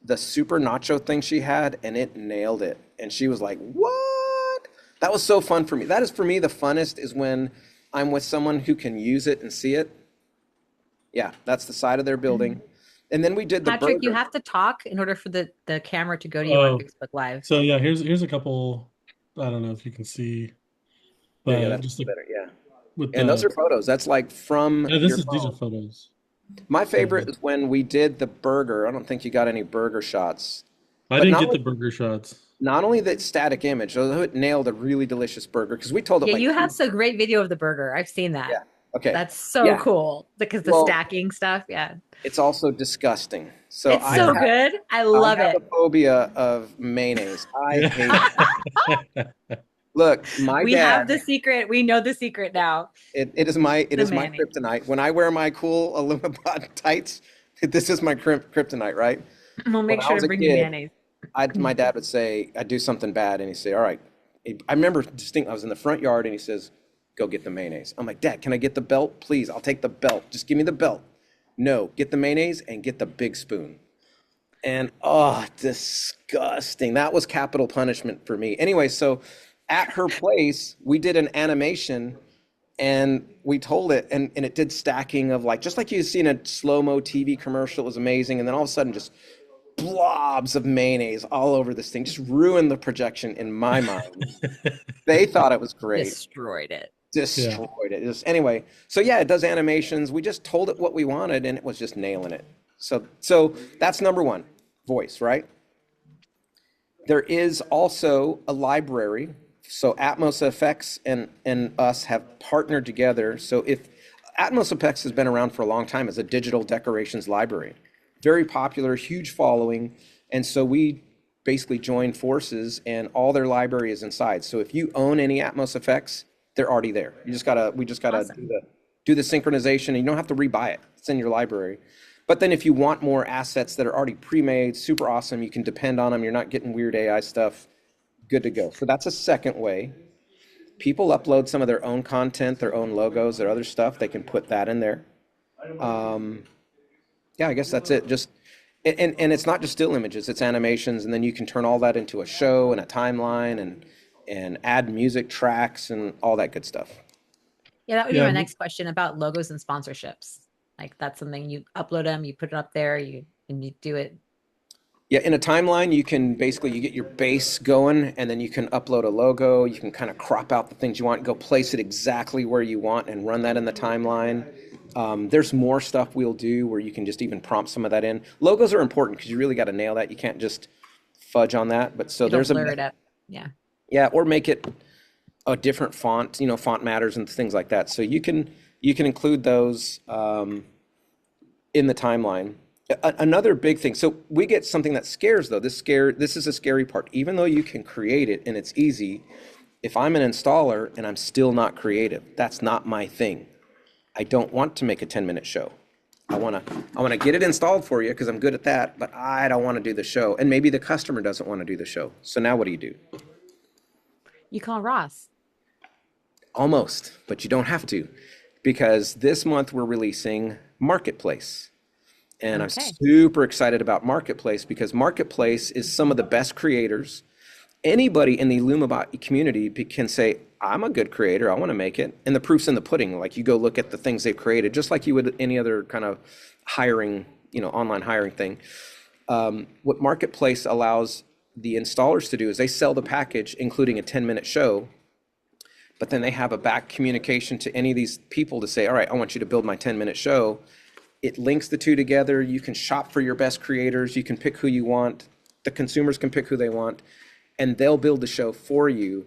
the super nacho thing she had, and it nailed it. And she was like, what? That was so fun for me. That is, for me, the funnest is when I'm with someone who can use it and see it. Yeah, that's the side of their building. And then we did the Patrick, you burger. have to talk in order for the camera to go to you on Oh, Facebook Live. so yeah, here's a couple. I don't know if you can see, There you go, but that's just like better, yeah. with And those the are photos. That's like from yeah, your these are phone. photos. My favorite is when we did the burger. I don't think you got any burger shots. I But didn't not get the only, burger shots. not only the static image, although it nailed a really delicious burger, because we told it Yeah, like, you have some great video of the burger. I've seen that. yeah, okay. That's so Yeah. cool because the Well, stacking stuff. Yeah. it's also disgusting. So It's so good. I love I have it. a phobia of mayonnaise. I Yeah. hate it. Look, my We have dad, the secret. We know the secret now. it is my The my mayonnaise. kryptonite. When I wear my cool Illumibot tights, this is my kryptonite, right? We'll make When I sure was to a bring you kid, mayonnaise. my dad would say, I'd do something bad, and he'd say, all right. I remember distinct, I was in the front yard, and he says, go get the mayonnaise. I'm like, Dad, can I get the belt? Please, I'll take the belt. Just give me the belt. No, get the mayonnaise and get the big spoon. And oh, disgusting. That was capital punishment for me. Anyway, so at her place, we did an animation and we told it, and it did stacking of like, just like you see in a slow-mo TV commercial. It was amazing. And then all of a sudden, just blobs of mayonnaise all over this thing, just ruined the projection in my mind. They thought it was great. Destroyed it. Destroyed it. Anyway, so yeah, it does animations. We just told it what we wanted, and it was just nailing it. So that's number one, voice, right? There is also a library. So Atmos FX and us have partnered together. So if Atmos FX has been around for a long time as a digital decorations library, very popular, huge following. And so we basically joined forces, and all their library is inside. So if you own any Atmos effects, they're already there. We just gotta Awesome. do the synchronization, and you don't have to rebuy it. It's in your library. But then if you want more assets that are already pre-made, super awesome, you can depend on them. You're not getting weird AI stuff. Good to go. So that's a second way. People upload some of their own content, their own logos, their other stuff. They can put that in there. Yeah, I guess that's it. Just and it's not just still images, it's animations, and then you can turn all that into a show and a timeline and add music tracks and all that good stuff. Yeah, that would be Yeah, my we- next question about logos and sponsorships. Like that's something you upload them, you put it up there, and you do it. Yeah, in a timeline, you get your base going, and then you can upload a logo. You can kind of crop out the things you want, go place it exactly where you want, and run that in the timeline. There's more stuff we'll do where you can just even prompt some of that in. Logos are important because you really got to nail that. You can't just fudge on that. But so It'll there's blur it up. Yeah. yeah, or make it a different font. Font matters and things like that. So you can include those in the timeline. Another big thing. So we get something that scares though. This is a scary part. Even though you can create it and it's easy, if I'm an installer and I'm still not creative, that's not my thing. I don't want to make a 10-minute show. I want to get it installed for you because I'm good at that, but I don't want to do the show. And maybe the customer doesn't want to do the show. So now what do you do? You call Ross. Almost, but you don't have to, because this month we're releasing Marketplace. And I'm Okay. super excited about Marketplace because Marketplace is some of the best creators. Anybody in the Illumibot community can say, I'm a good creator, I want to make it. And the proof's in the pudding. Like you go look at the things they've created, just like you would any other kind of hiring, online hiring thing. What Marketplace allows the installers to do is they sell the package, including a 10-minute show, but then they have a back communication to any of these people to say, all right, I want you to build my 10-minute show. It links the two together. You can shop for your best creators. You can pick who you want. The consumers can pick who they want, and they'll build the show for you.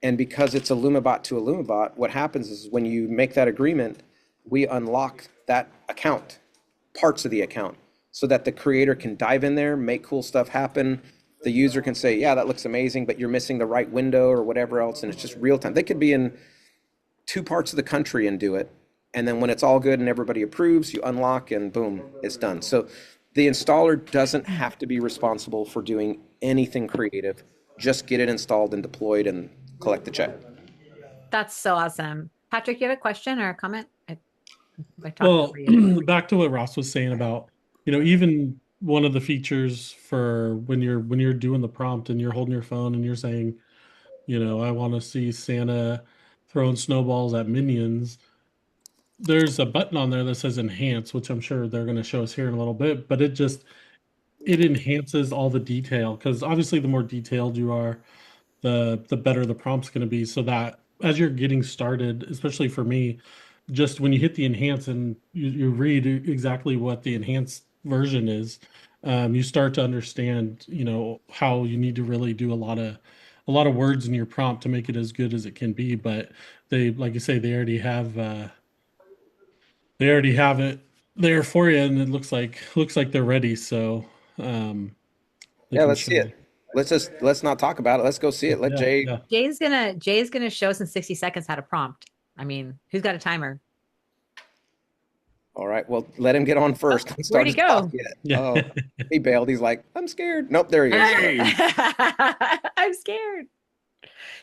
And because it's Illumibot to Illumibot, what happens is when you make that agreement, we unlock that account, parts of the account, so that the creator can dive in there, make cool stuff happen. The user can say, yeah, that looks amazing, but you're missing the right window or whatever else, and it's just real time. They could be in 2 parts of the country and do it. And then when it's all good and everybody approves, you unlock and boom, it's done. So the installer doesn't have to be responsible for doing anything creative. Just get it installed and deployed and collect the check. That's so awesome. Patrick, you have a question or a comment? I talked Well, over you. back to what Ross was saying about, even one of the features for when you're doing the prompt and you're holding your phone and you're saying, I want to see Santa throwing snowballs at minions. There's a button on there that says enhance, which I'm sure they're going to show us here in a little bit, but it enhances all the detail, because obviously the more detailed you are, the better the prompt's going to be, so that as you're getting started, especially for me, just when you hit the enhance and you read exactly what the enhanced version is, you start to understand, how you need to really do a lot of words in your prompt to make it as good as it can be. But they, like you say, they already have it there for you, and it looks like they're ready. So they Yeah, can let's show see it. Let's not talk about it. Let's go see it. Let Yeah, Jay. yeah. Jay's gonna show us in 60 seconds how to prompt. I mean, who's got a timer? All right. Well, let him get on first. Where'd he go? Yeah. Oh, he bailed. He's like, I'm scared. Nope, there he is. Hey. I'm scared.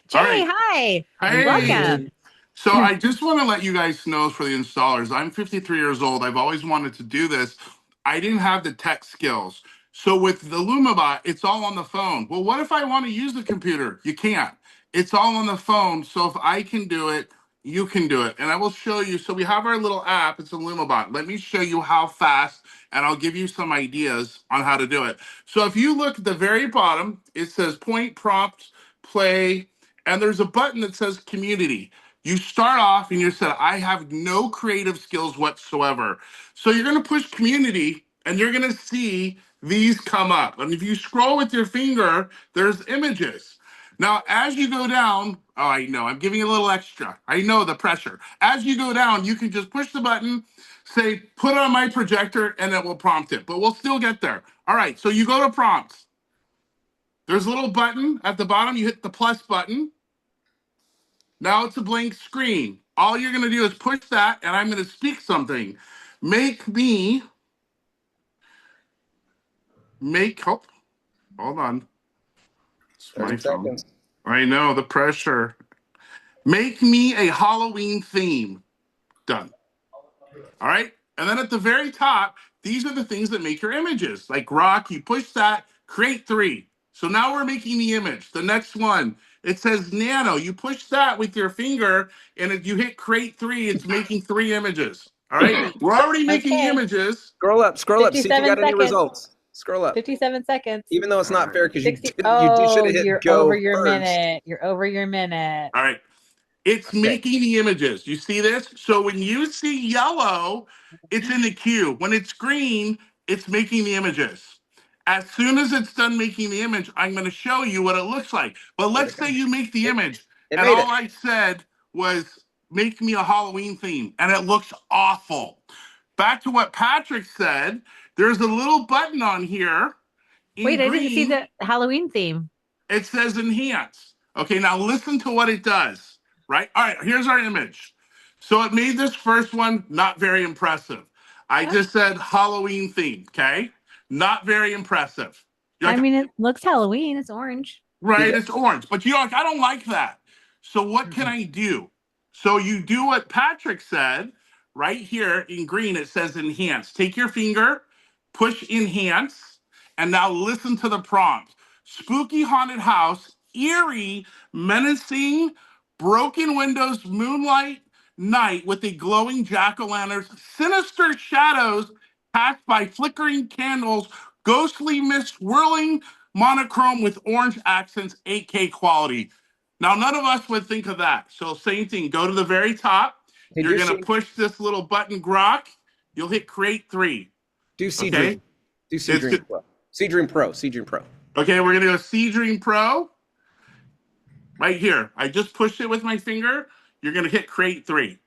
Jay, All right. hi. Hey. Welcome. So I just want to let you guys know, for the installers, I'm 53 years old. I've always wanted to do this. I didn't have the tech skills. So with the Illumibot, it's all on the phone. Well, what if I want to use the computer? You can't. It's all on the phone. So if I can do it, you can do it. And I will show you. So we have our little app. It's Illumibot. Let me show you how fast, and I'll give you some ideas on how to do it. So if you look at the very bottom, it says point, prompt, play, and there's a button that says community. You start off and you said, I have no creative skills whatsoever. So you're going to push community and you're going to see these come up. And if you scroll with your finger, there's images. Now, as you go down, oh, I know, I'm giving you a little extra. I know the pressure. As you go down, you can just push the button, say, put on my projector, and it will prompt it. But we'll still get there. All right, so you go to prompts. There's a little button at the bottom. You hit the plus button. Now it's a blank screen. All you're going to do is push that, and I'm going to speak something. Hold on. It's my 30 phone. seconds. I know, the pressure. Make me a Halloween theme. Done. All right. And then at the very top, these are the things that make your images. Like rock, you push that, create 3. So now we're making the image. The next one, it says nano. You push that with your finger, and if you hit create 3, it's making 3 images. All right. We're already making the images. Scroll up. See if you 57 got any seconds. results. Scroll up. 57 seconds. Even though it's not fair, because you 60. should Oh, have hit you're go over your first. minute. You're over your minute. All right. It's making the images. You see this? So when you see yellow, it's in the queue. When it's green, it's making the images. As soon as it's done making the image, I'm going to show you what it looks like. But let's say you make the image, and all I said was, make me a Halloween theme, and it looks awful. Back to what Patrick said, there's a little button on here. Wait, I didn't see the Halloween theme. It says enhance. Okay, now listen to what it does, right? All right, here's our image. So it made this first one not very impressive. I just said Halloween theme, okay? Not very impressive. I mean, it looks Halloween. It's orange. Right, it's orange. But you're like, I don't like that. So what can I do? So you do what Patrick said. Right here in green, it says enhance. Take your finger, push enhance, and now listen to the prompt. Spooky haunted house, eerie, menacing, broken windows, moonlight night with a glowing jack-o'-lantern, sinister shadows cast by flickering candles, ghostly mist swirling, monochrome with orange accents, 8K quality. Now, none of us would think of that. So same thing, go to the very top. You're going to push this little button, Grok. You'll hit create 3. Do Seedream. Do Seedream Pro. Seedream Pro. Okay, we're going to go Seedream Pro. Right here. I just pushed it with my finger. You're going to hit create 3.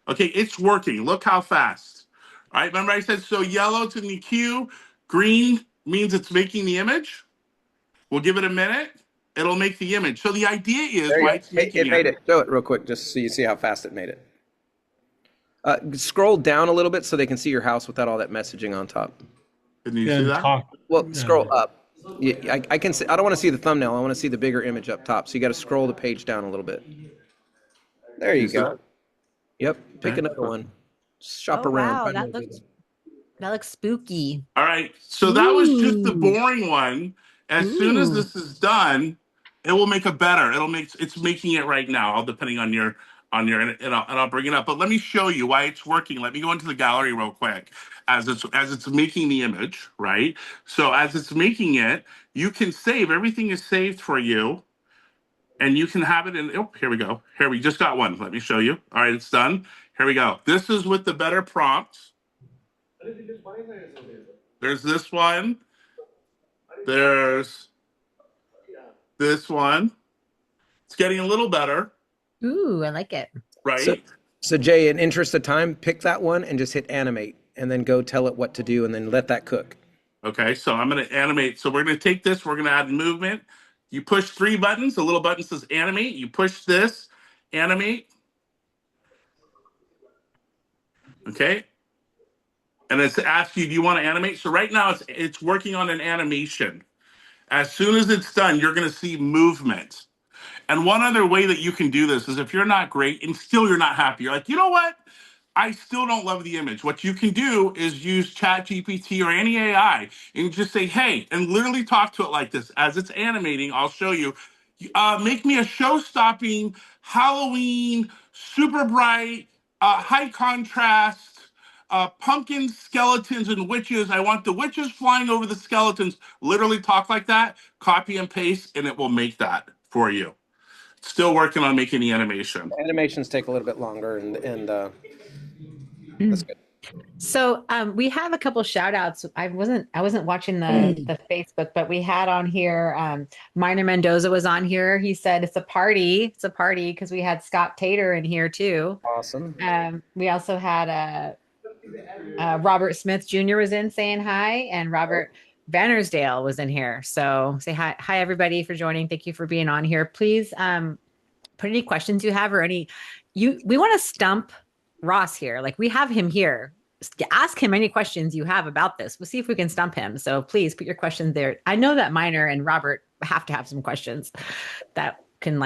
Okay, it's working. Look how fast. All right, remember I said so yellow to the queue. Green means it's making the image. We'll give it a minute. It'll make the image. So the idea is why it's making it made it. Show it real quick just so you see how fast it made it. Scroll down a little bit so they can see your house without all that messaging on top. Can you see that? Well, scroll up. Yeah, I can see. I don't want to see the thumbnail. I want to see the bigger image up top. So you got to scroll the page down a little bit. There you Is go. that- Yep. Pick Okay. another one. Shop Oh around. wow, find that another good looks spooky. All right. So that was just the Ooh. boring one. As soon as Ooh. this is done, it will make a better. It's making it right now, all depending on your and I'll bring it up. But let me show you why it's working. Let me go into the gallery real quick as it's making the image, right? So as it's making it, you can save. Everything is saved for you. And you can have it in, oh, here we go. Here, we just got one. Let me show you. All right, it's done. Here we go. This is with the better prompts. There's this one. There's this one. It's getting a little better, Ooh, I like it. So, right? so Jay, in interest of time, pick that one and just hit animate and then go tell it what to do and then let that cook. Okay, so I'm going to animate. So we're going to take this. We're going to add movement. You push 3 buttons. The little button says animate. You push this, animate. Okay. And it's asking you, do you want to animate? So right now it's working on an animation. As soon as it's done, you're going to see movement. And one other way that you can do this is if you're not great and still you're not happy, you're like, you know what? I still don't love the image. What you can do is use Chat GPT or any AI and just say, hey, and literally talk to it like this. As it's animating, I'll show you. Make me a show-stopping Halloween, super bright, high contrast, pumpkins, skeletons, and witches. I want the witches flying over the skeletons. Literally talk like that, copy and paste, and it will make that for you. Still working on making the animation. Animations take a little bit longer and that's good. So we have a couple shout outs. I wasn't watching the Facebook, but we had on here Minor Mendoza was on here. He said it's a party. It's a party because we had Scott Tater in here too. Awesome. We also had Robert Smith Jr. was in saying hi, and Robert Vannersdale was in here. So say hi everybody for joining. Thank you for being on here. Please put any questions you have or we want to stump Ross here. Like we have him here. Ask him any questions you have about this. We'll see if we can stump him. So please put your questions there. I know that Minor and Robert have to have some questions that can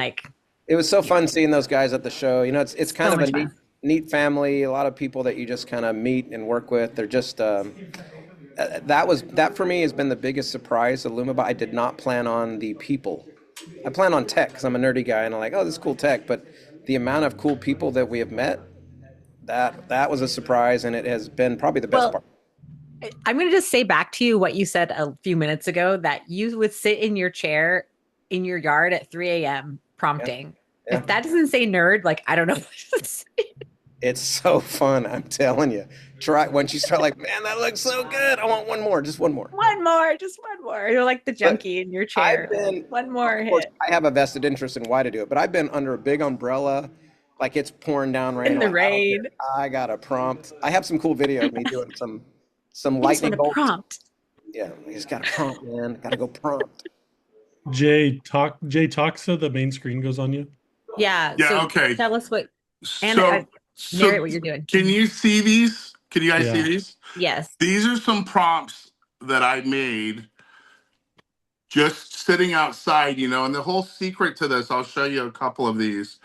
It was so fun seeing those guys at the show. You know, it's kind So of a much neat family. A lot of people that you just kind of meet and work with. They're just that for me has been the biggest surprise of Illumibot. I did not plan on the people. I plan on tech because I'm a nerdy guy and I'm like, oh, this is cool tech. But the amount of cool people that we have met, that was a surprise, and it has been probably the best part. I'm going to just say back to you what you said a few minutes ago, that you would sit in your chair in your yard at 3 a.m. prompting. Yeah. If that doesn't say nerd, I don't know what to say. It's so fun, I'm telling you. Try once you start like, man, that looks so good. I want one more, just one more. Just one more. You're like the junkie in your chair. One more hit. I have a vested interest in why to do it, but I've been under a big umbrella, like it's pouring down rain. In the rain. I got a prompt. I have some cool video of me doing some I just lightning want a bolts. prompt. Yeah, I just got a prompt, man. Got to go prompt. Jay talk so the main screen goes on you. Yeah. Yeah, So okay. tell us what, So, narrate what you're doing. Can you see these? Can you guys see Yeah. these? Yes. These are some prompts that I made just sitting outside, and the whole secret to this, I'll show you a couple of these.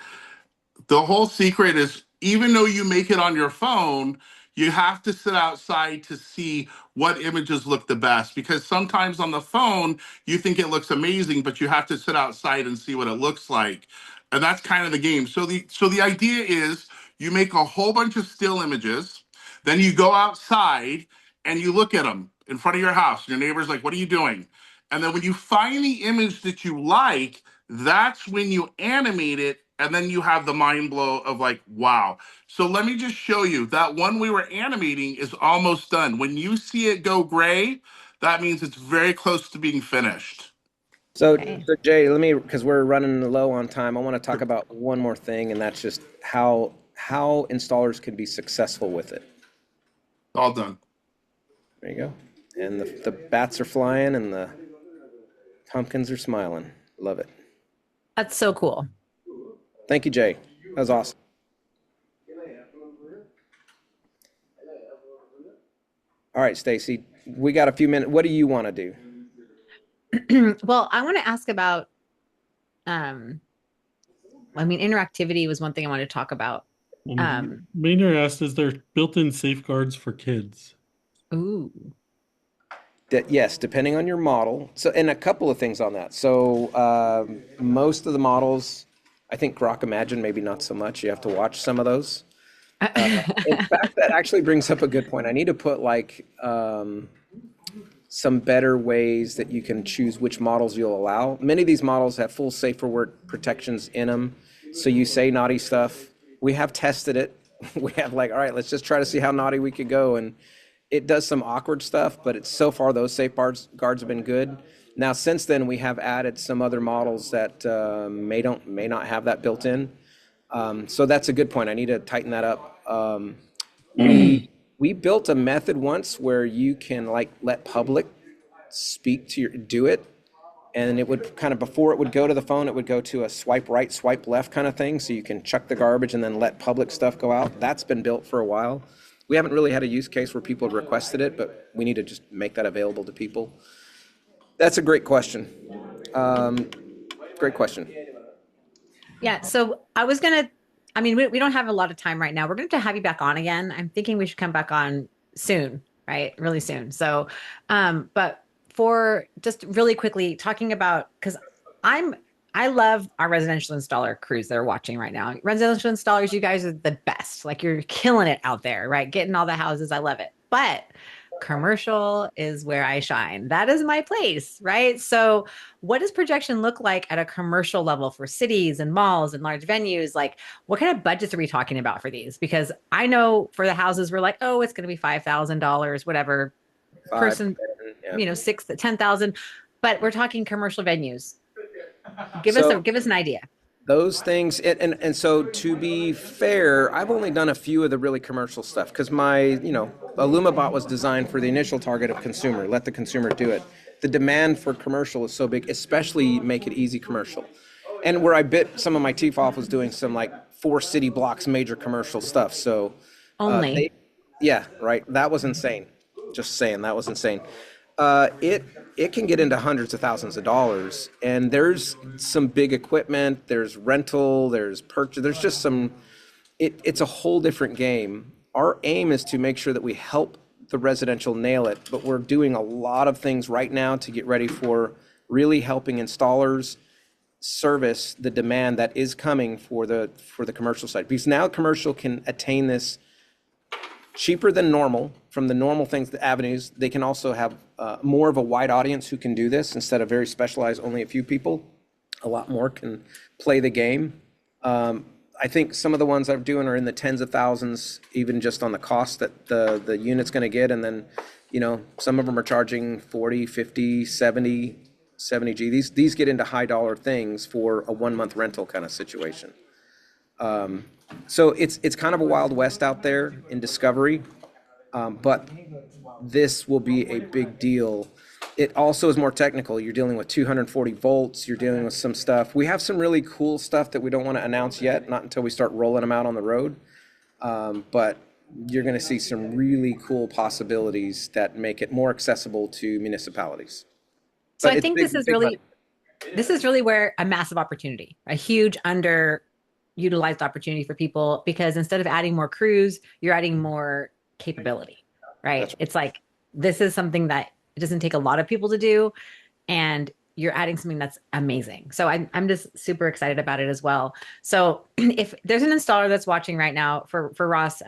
The whole secret is, even though you make it on your phone, you have to sit outside to see what images look the best, because sometimes on the phone you think it looks amazing, but you have to sit outside and see what it looks like. And that's kind of the game. So the idea is you make a whole bunch of still images, then you go outside and you look at them in front of your house. Your neighbor's like, what are you doing? And then when you find the image that you like, that's when you animate it, and then you have the mind blow of like, wow. So let me just show you that one we were animating is almost done. When you see it go gray, that means it's very close to being finished. So Jay, because we're running low on time, I want to talk about one more thing, and that's just how installers can be successful with it. All done. There you go. And the bats are flying and the pumpkins are smiling. Love it. That's so cool. Thank you, Jay. That was awesome. All right, Stacey, we got a few minutes. What do you want to do? Well, I want to ask about I mean, interactivity was one thing I wanted to talk about. Maynard asked, is there built-in safeguards for kids? Ooh. Yes, depending on your model. So, and a couple of things on that. So, most of the models, I think Grok Imagine, maybe not so much. You have to watch some of those. In fact, that actually brings up a good point. I need to put like some better ways that you can choose which models you'll allow. Many of these models have full safe for work protections in them. So you say naughty stuff. We have tested it. We have like, all right, let's just try to see how naughty we could go. And it does some awkward stuff, but it's so far those safeguards have been good. Now, since then, we have added some other models that may not have that built in. So that's a good point. I need to tighten that up. We built a method once where you can like let public speak to do it, and it would kind of, before it would go to the phone, it would go to a swipe right, swipe left kind of thing. So you can chuck the garbage and then let public stuff go out. That's been built for a while. We haven't really had a use case where people have requested it, but we need to just make that available to people. That's a great question. Great question. Yeah. So I mean, we don't have a lot of time right now. We're going to have you back on again. I'm thinking we should come back on soon, right? Really soon. So, but for just really quickly talking about, because I love our residential installer crews that are watching right now. Residential installers, you guys are the best. Like, you're killing it out there, right? Getting all the houses. I love it. But commercial is where I shine. That is my place, right? So what does projection look like at a commercial level for cities and malls and large venues? Like, what kind of budgets are we talking about for these? Because I know for the houses, we're like, oh, it's going to be $5,000, whatever person, yeah. 6 to 10,000, but we're talking commercial venues. Give us an idea. Those things, and so to be fair, I've only done a few of the really commercial stuff because my, Illumibot was designed for the initial target of consumer, let the consumer do it. The demand for commercial is so big, especially make it easy commercial. And where I bit some of my teeth off was doing some like 4 city blocks, major commercial stuff. So Only. yeah, right. That was insane. Just saying, that was insane. It can get into hundreds of thousands of dollars, and there's some big equipment, there's rental, there's purchase, there's just some, it's a whole different game. Our aim is to make sure that we help the residential nail it, but we're doing a lot of things right now to get ready for really helping installers service the demand that is coming for the commercial side. Because now commercial can attain this cheaper than normal from the normal things, the avenues. They can also have more of a wide audience who can do this instead of very specialized, only a few people. A lot more can play the game. I think some of the ones I'm doing are in the tens of thousands, even just on the cost that the unit's going to get. And then, some of them are charging 40, 50, 70 G. These get into high dollar things for a 1-month rental kind of situation. So it's kind of a wild west out there in discovery, but this will be a big deal. It also is more technical. You're dealing with 240 volts. You're dealing with some stuff. We have some really cool stuff that we don't want to announce yet, not until we start rolling them out on the road. But you're going to see some really cool possibilities that make it more accessible to municipalities. So I think this is really where a massive opportunity, a huge underutilized opportunity for people, because instead of adding more crews, you're adding more capability, right? It's like, this is something that it doesn't take a lot of people to do, and you're adding something that's amazing. So I'm just super excited about it as well. So if there's an installer that's watching right now for Ross,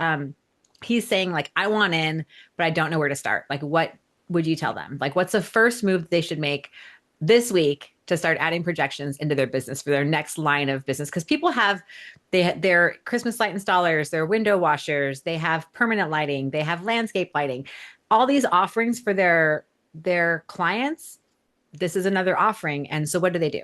he's saying like, I want in, but I don't know where to start. Like, what would you tell them? Like, what's the first move they should make this week to start adding projections into their business for their next line of business? Because people have their Christmas light installers, their window washers, they have permanent lighting, they have landscape lighting, all these offerings for their clients. This is another offering. And so what do they do?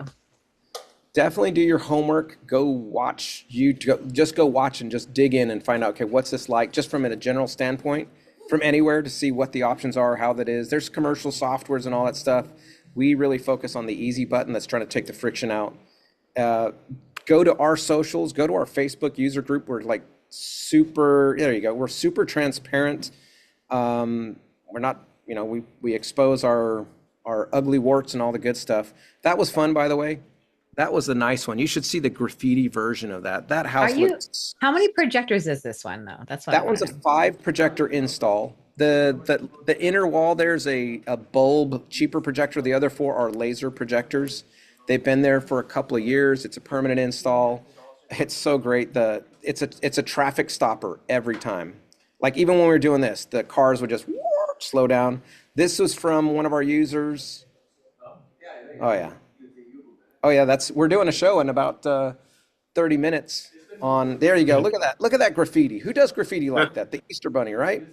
Definitely do your homework. Go watch just go watch and just dig in and find out, okay, what's this like, just from a general standpoint, from anywhere, to see what the options are, how that is. There's commercial softwares and all that stuff. We really focus on the easy button that's trying to take the friction out. Go to our socials, go to our Facebook user group. We're like there you go. We're super transparent. We're not, we expose our ugly warts and all the good stuff. That was fun, by the way. That was the nice one. You should see the graffiti version of that. That Are house you, looks. how many projectors is this one though? That's what I That one's a want to know. 5 projector install. The inner wall there's a bulb cheaper projector. The other 4 are laser projectors. They've been there for a couple of years. It's a permanent install. It's so great. It's a traffic stopper every time. Like even when we were doing this, the cars would just slow down. This was from one of our users. Oh yeah. Oh yeah, we're doing a show in about 30 minutes on. There you go. Look at that. Look at that graffiti. Who does graffiti like that? The Easter Bunny, right?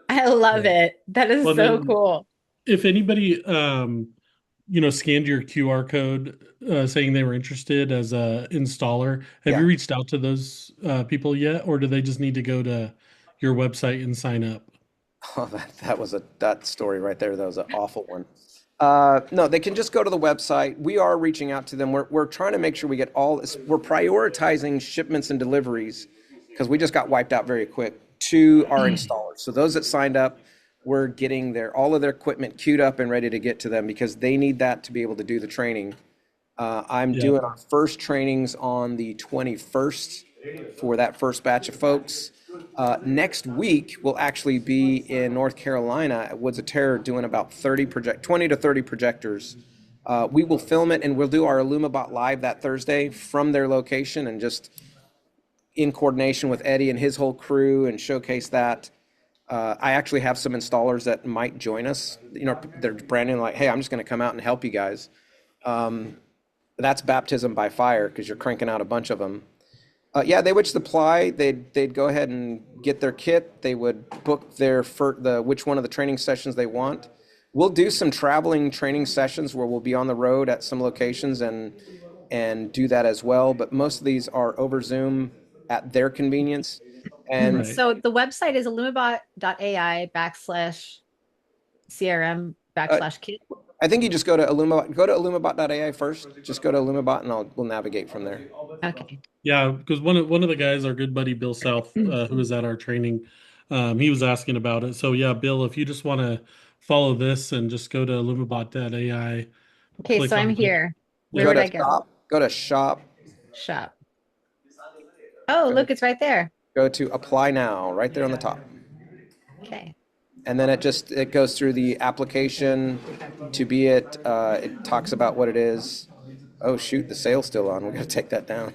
I love it. That is Well, so then, cool. if anybody scanned your QR code saying they were interested as a installer, have Yeah. you reached out to those people yet, or do they just need to go to your website and sign up? Oh, that story right there. That was an awful one. No, they can just go to the website. We are reaching out to them. We're trying to make sure we get all this. We're prioritizing shipments and deliveries because we just got wiped out very quick to our installers. So those that signed up, we're getting all of their equipment queued up and ready to get to them because they need that to be able to do the training. I'm Yeah. doing our first trainings on the 21st for that first batch of folks. Next week, we'll actually be in North Carolina at Woods of Terror doing about 20 to 30 projectors. We will film it and we'll do our Illumibot live that Thursday from their location and just in coordination with Eddie and his whole crew and showcase that. I actually have some installers that might join us. They're brand new, like, hey, I'm just going to come out and help you guys. That's baptism by fire because you're cranking out a bunch of them. Yeah, they would supply. They'd go ahead and get their kit. They would book which one of the training sessions they want. We'll do some traveling training sessions where we'll be on the road at some locations and do that as well. But most of these are over Zoom at their convenience. And Right. So the website is illumibot.ai/CRM/kit. I think you just go to Illumibot. Go to illumibot.ai first. Just go to Illumibot, and we'll navigate from there. Okay. Yeah, because one of the guys, our good buddy Bill South, who was at our training, he was asking about it. So yeah, Bill, if you just want to follow this and just go to illumibot.ai, Okay, click so I'm on- here. Where Go would to I go? shop. Go to shop. Shop. Oh, look, it's right there. Go to apply now, right there on the top. Okay. And then it goes through the application to be it. It talks about what it is. Oh shoot, the sale's still on. We got to take that down.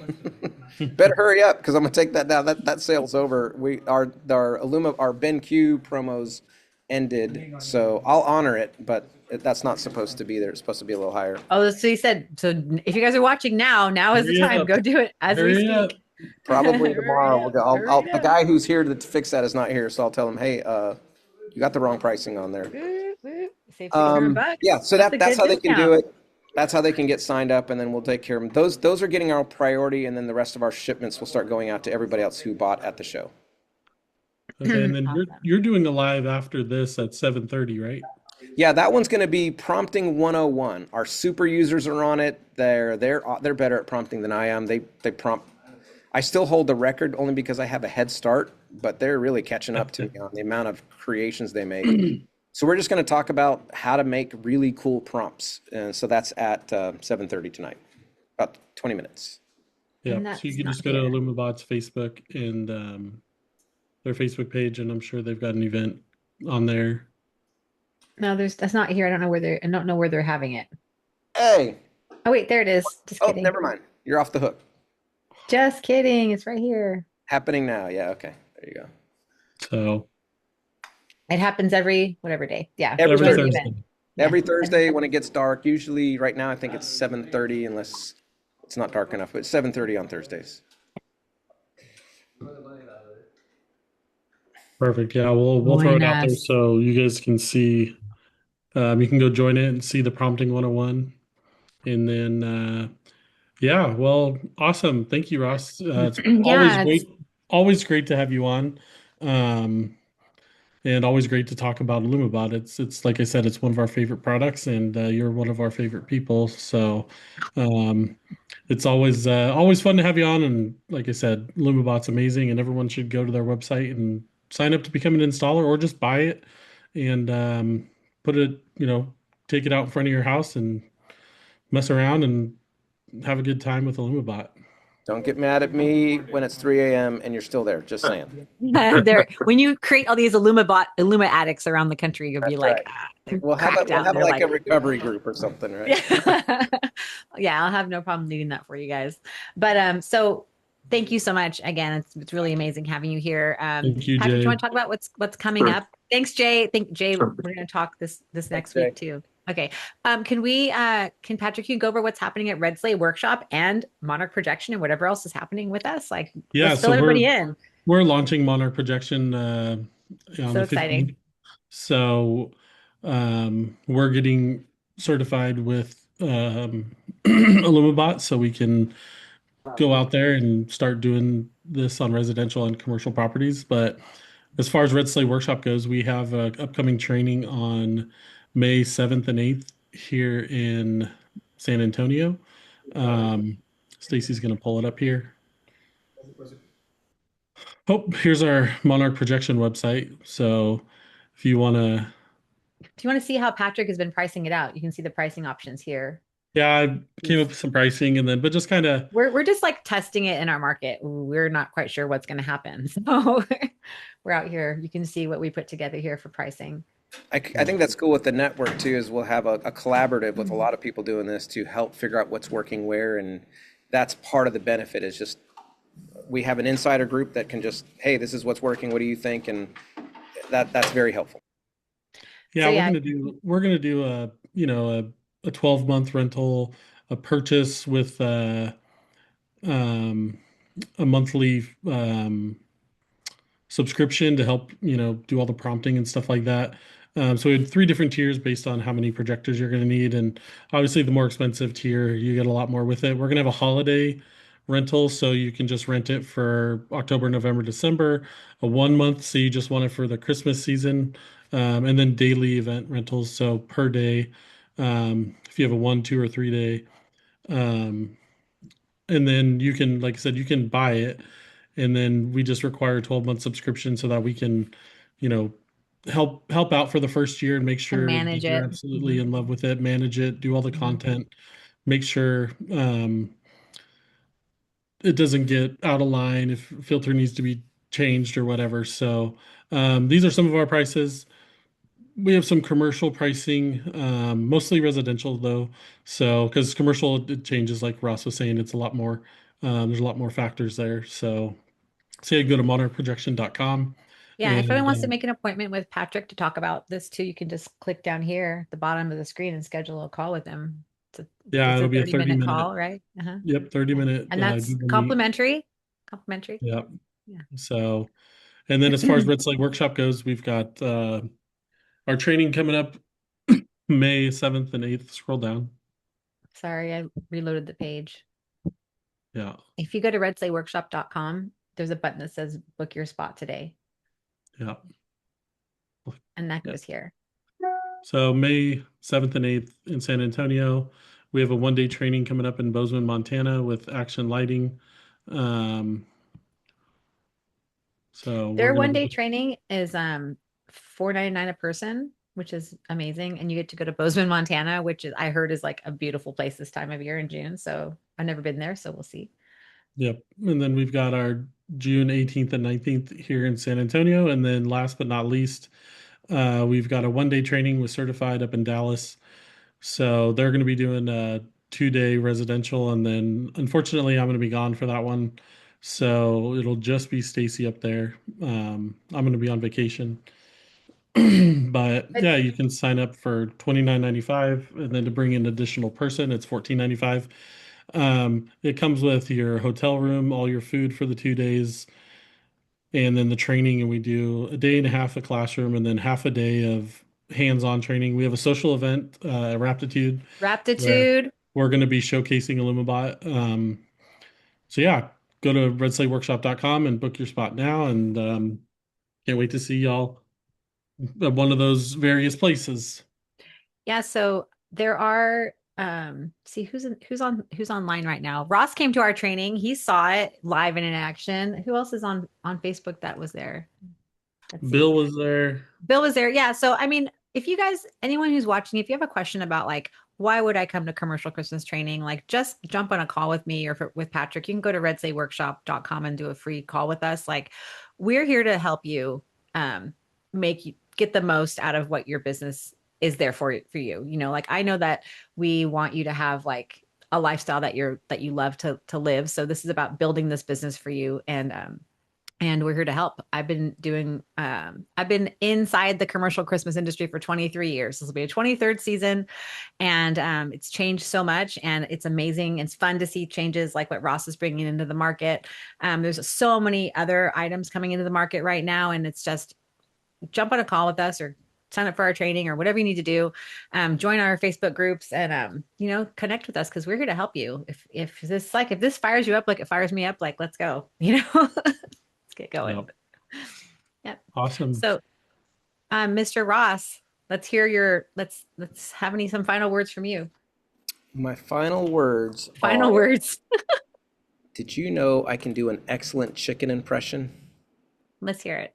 Better hurry up because I'm gonna take that down. That sale's over. Our BenQ promos ended, so I'll honor it, but that's not supposed to be there. It's supposed to be a little higher. Oh, so you said, so if you guys are watching now is the Hurry time. up. Go do it as we Hurry up. speak. Probably tomorrow. Hurry We'll up, go. hurry The up. guy who's here to fix that is not here, so I'll tell him, hey, you got the wrong pricing on there. Save $600. Yeah, so That's a that's good how they can do discount. it. That's how they can get signed up, and then we'll take care of them. Those are getting our priority, and then the rest of our shipments will start going out to everybody else who bought at the show. Okay, and then Awesome. you're doing a live after this at 7:30, right? Yeah, that one's going to be prompting 101. Our super users are on it. They're better at prompting than I am. They prompt. I still hold the record only because I have a head start, but they're really catching up to me on the amount of creations they make. So we're just going to talk about how to make really cool prompts. And so that's at 7:30 tonight, about 20 minutes. Yeah, And so you that's can not just go to here. Illumibot's Facebook and their Facebook page, and I'm sure they've got an event on there. No, that's not here. I don't know where they're having it. Hey, Oh wait, there it is. Just oh, kidding. never mind. You're off the hook. Just kidding. It's right here. Happening now. Yeah, okay. There you go. So It happens every whatever day. Yeah. Every join the Thursday. event. Every Yeah. Thursday when it gets dark, usually right now I think it's 7:30 unless it's not dark enough, but it's 7:30 on Thursdays. Perfect. Yeah, we'll throw it out there Join us. so you guys can see. You can go join it and see the prompting 101, and then yeah, well, awesome. Thank you, Ross. It's Yeah, always great to have you on, and always great to talk about Illumibot. It's like I said, it's one of our favorite products, and you're one of our favorite people. So it's always fun to have you on. And like I said, Illumibot's amazing, and everyone should go to their website and sign up to become an installer, or just buy it and put it, take it out in front of your house and mess around and have a good time with Illumibot. Don't get mad at me when it's 3 a.m. and you're still there. Just saying. There, when you create all these Illuma addicts around the country, you'll be That's like, right. they're We'll have cracked out. They're like a like, recovery group or something, right? yeah. Yeah, I'll have no problem leading that for you guys. But so thank you so much again. It's really amazing having you here. Thank you, Patrick, do Jay. you want to talk about what's coming up? Thanks, Jay. We're going to talk this next Jay. week too. Okay. Can Patrick, you go over what's happening at Red Sleigh Workshop and Monarch Projection and whatever else is happening with us? Like, Yeah, let's fill everybody in. We're launching Monarch Projection on So the exciting. 15th. So we're getting certified with Illumibot so we can go out there and start doing this on residential and commercial properties. But as far as Red Sleigh Workshop goes, we have an upcoming training on May 7th and 8th here in San Antonio. Stacy's going to pull it up here. Oh, here's our Monarch Projection website. So if you want to... If you want to see how Patrick has been pricing it out, you can see the pricing options here. Yeah, I came up with some pricing but just kind of... We're just like testing it in our market. We're not quite sure what's going to happen. So we're out here. You can see what we put together here for pricing. I think that's cool with the network too, is we'll have a collaborative with a lot of people doing this to help figure out what's working where. And that's part of the benefit, is just we have an insider group that can just, hey, this is what's working. What do you think? And that's very helpful. Yeah, So, we're gonna do a 12-month rental, a purchase with a monthly subscription to help do all the prompting and stuff like that. So we had 3 different tiers based on how many projectors you're going to need, and obviously the more expensive tier, you get a lot more with it. We're going to have a holiday rental, so you can just rent it for October, November, December, a 1 month, so you just want it for the Christmas season, and then daily event rentals, so per day, if you have a 1, 2, or 3 day, and then you can, like I said, you can buy it, and then we just require a 12-month subscription so that we can, help out for the first year and make sure manage you're it. absolutely in love with it, manage it, do all the content, make sure it doesn't get out of line if filter needs to be changed or whatever. So these are some of our prices. We have some commercial pricing, mostly residential though. So because commercial, it changes, like Ross was saying, it's a lot more, there's a lot more factors there. So say go to monarchprojection.com. Yeah, if anyone wants to make an appointment with Patrick to talk about this too, you can just click down here at the bottom of the screen and schedule a call with him. Yeah, it'll be a 30-minute call, right? Yep, 30-minute. And that's complimentary. Complimentary. Yep. Yeah. So, and then as far as Red Sleigh Workshop goes, we've got our training coming up May 7th and 8th. Scroll down. Sorry, I reloaded the page. Yeah. If you go to redsleighworkshop.com, there's a button that says book your spot today. Yeah. And that goes here. So May 7th and 8th in San Antonio. We have a 1-day training coming up in Bozeman, Montana with Action Lighting. So their 1-day training is $4.99 a person, which is amazing. And you get to go to Bozeman, Montana, which I heard is like a beautiful place this time of year in June. So I've never been there, so we'll see. Yep. And then we've got our June 18th and 19th here in San Antonio. And then last but not least, we've got a 1-day training with Certified up in Dallas. So they're going to be doing a 2-day residential. And then unfortunately, I'm going to be gone for that one. So it'll just be Stacy up there. I'm going to be on vacation. But yeah, you can sign up for $29.95, and then to bring an additional person, it's $14.95. It comes with your hotel room, all your food for the 2 days, and then the training. And we do a day and a half of classroom and then half a day of hands-on training. We have a social event, Raptitude. We're going to be showcasing Illumibot. So yeah, go to redsleighworkshop.com and book your spot now. And can't wait to see y'all at one of those various places. Yeah, so there are see who's online right now. Ross came to our training. He saw it live and in action. Who else is on Facebook that was there? Bill was there. Yeah. So I mean, if you guys, anyone who's watching, if you have a question about like why would I come to commercial Christmas training? Like, just jump on a call with me or with Patrick. You can go to redslayworkshop.com and do a free call with us. Like, we're here to help you make you get the most out of what your business is there for you. You know, like, I know that we want you to have like a lifestyle that you love to live. So this is about building this business for you, and we're here to help. I've been inside the commercial Christmas industry for 23 years. This will be a 23rd season, and it's changed so much, and it's amazing. It's fun to see changes like what Ross is bringing into the market. There's so many other items coming into the market right now, and it's just jump on a call with us or sign up for our training or whatever you need to do. Join our Facebook groups and, connect with us, because we're here to help you. If this fires you up, like it fires me up, like, let's go, let's get going. Yep. Yep. Awesome. So, Mr. Ross, let's hear let's have some final words from you. My final words. Final words. Did you know I can do an excellent chicken impression? Let's hear it.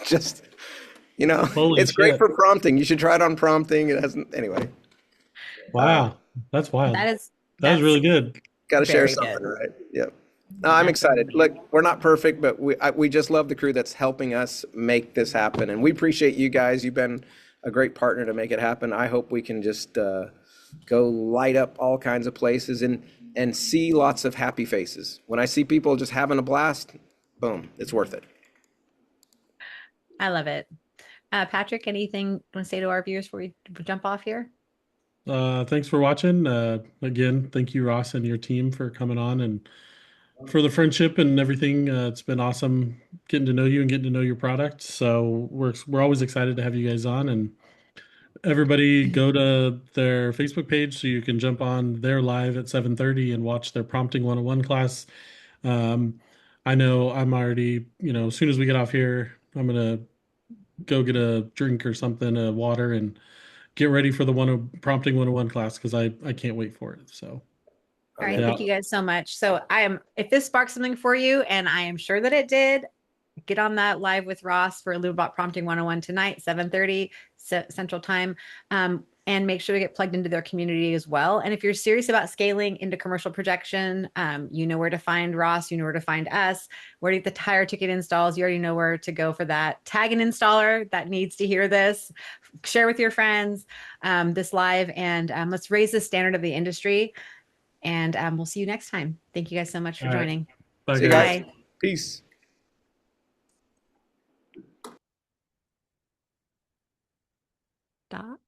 Just, Holy it's great shit. for prompting. You should try it on prompting. It hasn't, anyway. Wow. That's wild. That was really good. Got to share Very something, good. right? Yep. No, I'm excited. Look, we're not perfect, but we just love the crew that's helping us make this happen. And we appreciate you guys. You've been a great partner to make it happen. I hope we can just go light up all kinds of places and see lots of happy faces. When I see people just having a blast, boom, it's worth it. I love it. Patrick, anything you want to say to our viewers before we jump off here? Thanks for watching. Again, thank you, Ross, and your team for coming on and for the friendship and everything. It's been awesome getting to know you and getting to know your product. So we're always excited to have you guys on, and everybody go to their Facebook page so you can jump on there live at 7:30 and watch their Prompting 101 class. I know I'm already, as soon as we get off here, I'm going to go get a drink or something, water, and get ready for the Prompting 101 class, because I can't wait for it. So. All right. Yeah. Thank you guys so much. So if this sparked something for you, and I am sure that it did, get on that live with Ross for Illumibot Prompting 101 tonight, 7:30 Central Time. And make sure to get plugged into their community as well. And if you're serious about scaling into commercial projection, you know where to find Ross, you know where to find us, where to get the tire ticket installs. You already know where to go for that. Tag an installer that needs to hear this. Share with your friends this live, and let's raise the standard of the industry. And we'll see you next time. Thank you guys so much for joining. Bye, See you guys. guys. Peace. Stop.